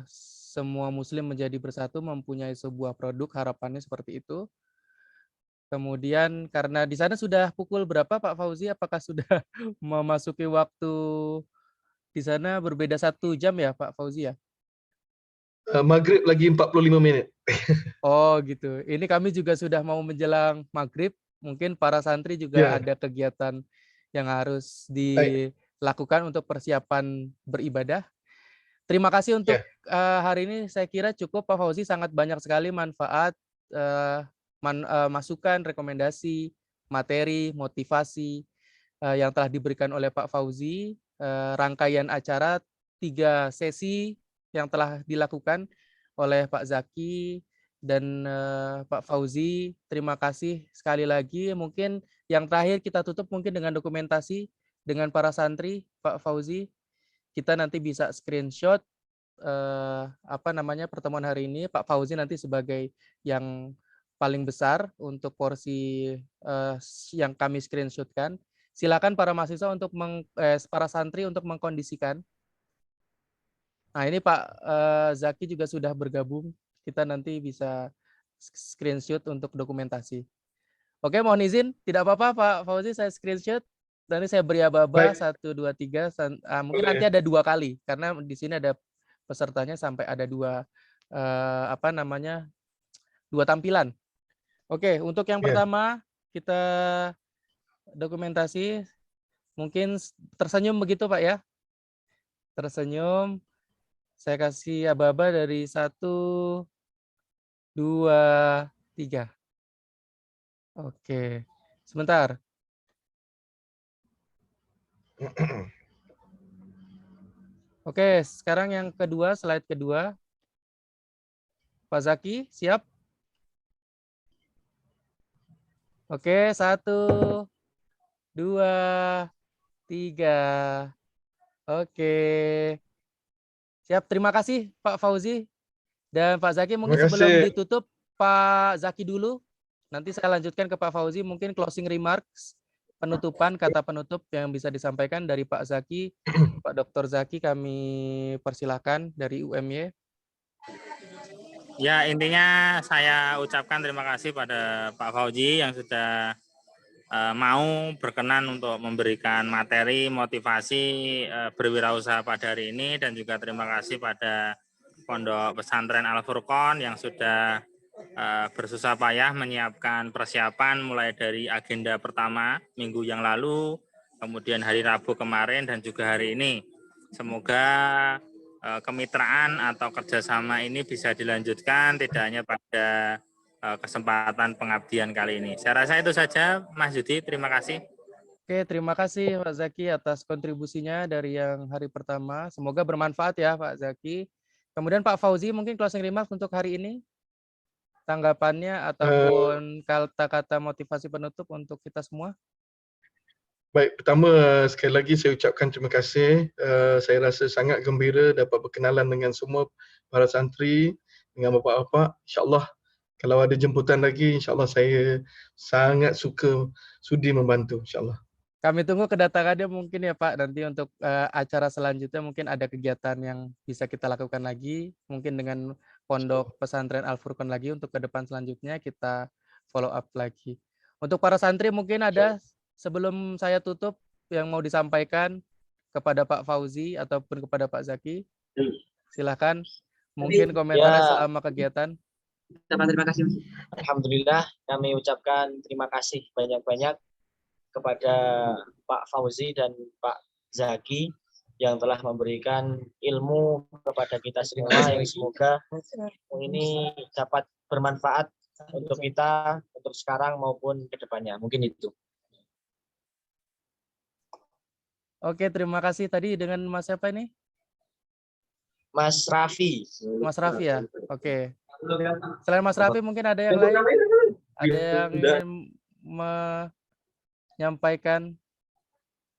semua Muslim menjadi bersatu, mempunyai sebuah produk, harapannya seperti itu. Kemudian karena di sana sudah pukul berapa Pak Fauzi? Apakah sudah memasuki waktu di sana berbeda 1 jam ya Pak Fauzi ya? Maghrib lagi 45 minit. Oh gitu. Ini kami juga sudah mau menjelang maghrib. Mungkin para santri juga Ya. ada kegiatan yang harus Baik. dilakukan untuk persiapan beribadah. Terima kasih untuk hari ini. Saya kira cukup Pak Fauzi, sangat banyak sekali manfaat, masukan, rekomendasi, materi, motivasi yang telah diberikan oleh Pak Fauzi. Rangkaian acara 3 sesi yang telah dilakukan oleh Pak Zaki dan Pak Fauzi. Terima kasih sekali lagi. Mungkin yang terakhir kita tutup mungkin dengan dokumentasi dengan para santri, Pak Fauzi. Kita nanti bisa screenshot pertemuan hari ini. Pak Fauzi nanti sebagai yang paling besar untuk porsi yang kami screenshotkan. Silakan para mahasiswa untuk para santri untuk mengkondisikan. Nah ini Pak Zaki juga sudah bergabung. Kita nanti bisa screenshot untuk dokumentasi. Oke, mohon izin, tidak apa-apa Pak Fauzi, saya screenshot. Nanti saya beri aba-aba 1, 2, 3. Mungkin nanti ada 2 kali karena di sini ada pesertanya sampai ada 2 2 tampilan. Oke, untuk yang pertama kita dokumentasi. Mungkin tersenyum begitu Pak ya. Tersenyum. Saya kasih aba-aba dari 1, 2, 3. Oke, sebentar. Oke, sekarang yang kedua, slide kedua. Pak Zaki, siap? Oke, 1, 2, 3. Oke. Siap, terima kasih Pak Fauzi. Dan Pak Zaki, mungkin sebelum ditutup, Pak Zaki dulu. Nanti saya lanjutkan ke Pak Fauzi, mungkin closing remarks, penutupan, kata penutup yang bisa disampaikan dari Pak Zaki. Pak Dr. Zaki, kami persilakan dari UMY. Ya, intinya saya ucapkan terima kasih pada Pak Fauzi yang sudah mau berkenan untuk memberikan materi motivasi berwirausaha pada hari ini, dan juga terima kasih pada Pondok Pesantren Al Furqon yang sudah bersusah payah menyiapkan persiapan mulai dari agenda pertama minggu yang lalu, kemudian hari Rabu kemarin, dan juga hari ini. Semoga kemitraan atau kerjasama ini bisa dilanjutkan tidak hanya pada kesempatan pengabdian kali ini. Saya rasa itu saja, Mas Yudi. Terima kasih. Oke, terima kasih Pak Zaki atas kontribusinya dari yang hari pertama. Semoga bermanfaat ya Pak Zaki. Kemudian Pak Fauzi, mungkin closing remarks untuk hari ini. Tanggapannya ataupun kata-kata motivasi penutup untuk kita semua. Baik, pertama sekali lagi saya ucapkan terima kasih. Saya rasa sangat gembira dapat berkenalan dengan semua para santri, dengan bapak-bapak. InsyaAllah kalau ada jemputan lagi, insyaAllah saya sangat sudi membantu, insyaAllah. Kami tunggu kedatangannya mungkin ya Pak, nanti untuk acara selanjutnya mungkin ada kegiatan yang bisa kita lakukan lagi, mungkin dengan Pondok Pesantren Al Furqon lagi untuk ke depan selanjutnya kita follow up lagi. Untuk para santri mungkin ada sebelum saya tutup yang mau disampaikan kepada Pak Fauzi ataupun kepada Pak Zaki? Silakan. Mungkin komentarnya selama kegiatan. Terima kasih. Alhamdulillah kami ucapkan terima kasih banyak-banyak kepada Pak Fauzi dan Pak Zaki yang telah memberikan ilmu kepada kita semua yang semoga ini dapat bermanfaat untuk kita untuk sekarang maupun ke depannya. Mungkin itu. Oke, terima kasih. Tadi dengan Mas siapa ini? Mas Raffi. Mas Raffi ya? Oke. Selain Mas Raffi mungkin ada yang lain? Ada yang ingin menyampaikan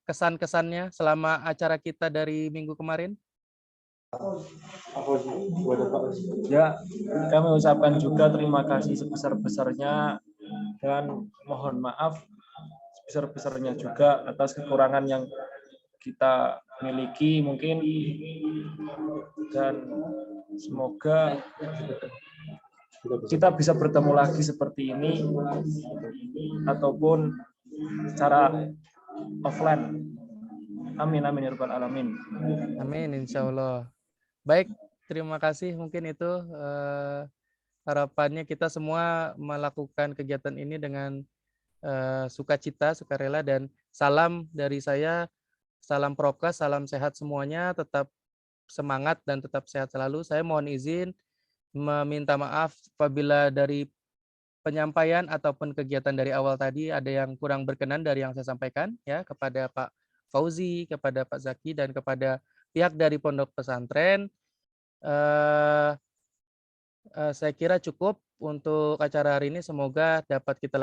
kesan-kesannya selama acara kita dari minggu kemarin? Ya, kami ucapkan juga terima kasih sebesar-besarnya dan mohon maaf sebesar-besarnya juga atas kekurangan yang kita miliki mungkin, dan semoga kita bisa bertemu lagi seperti ini ataupun secara offline. Amin amin ya rabbal alamin. Amin insya Allah. Baik, terima kasih. Mungkin itu harapannya kita semua melakukan kegiatan ini dengan sukacita, sukarela, dan salam dari saya, salam prokes, salam sehat semuanya, tetap semangat dan tetap sehat selalu. Saya mohon izin meminta maaf apabila dari penyampaian ataupun kegiatan dari awal tadi ada yang kurang berkenan dari yang saya sampaikan ya, kepada Pak Fauzi, kepada Pak Zaki, dan kepada pihak dari pondok pesantren. Saya kira cukup untuk acara hari ini. Semoga dapat kita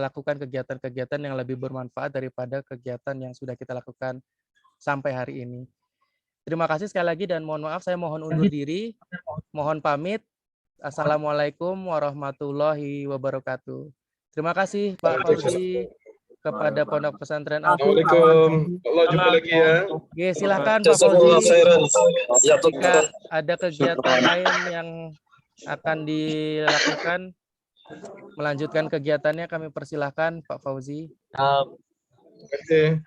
lakukan kegiatan-kegiatan yang lebih bermanfaat daripada kegiatan yang sudah kita lakukan sampai hari ini. Terima kasih sekali lagi dan mohon maaf saya mohon undur diri, mohon pamit. Assalamualaikum warahmatullahi wabarakatuh. Terima kasih Pak Fauzi kepada Pondok Pesantren Al-Furqan. Assalamualaikum. Allah jumpa lagi ya. Oke, silakan Pak Fauzi. Jika ada kegiatan lain yang akan dilakukan, melanjutkan kegiatannya, kami persilahkan Pak Fauzi. Terima kasih.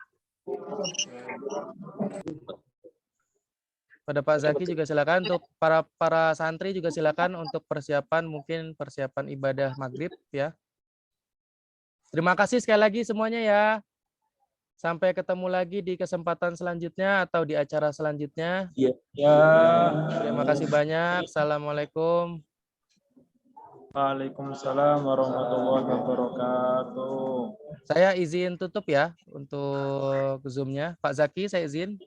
Pada Pak Zaki juga silakan, untuk para santri juga silakan untuk persiapan, mungkin persiapan ibadah maghrib ya. Terima kasih sekali lagi semuanya ya. Sampai ketemu lagi di kesempatan selanjutnya atau di acara selanjutnya. Ya. Terima kasih banyak. Assalamualaikum. Waalaikumsalam warahmatullahi wabarakatuh. Saya izin tutup ya untuk Zoom-nya. Pak Zaki, saya izin.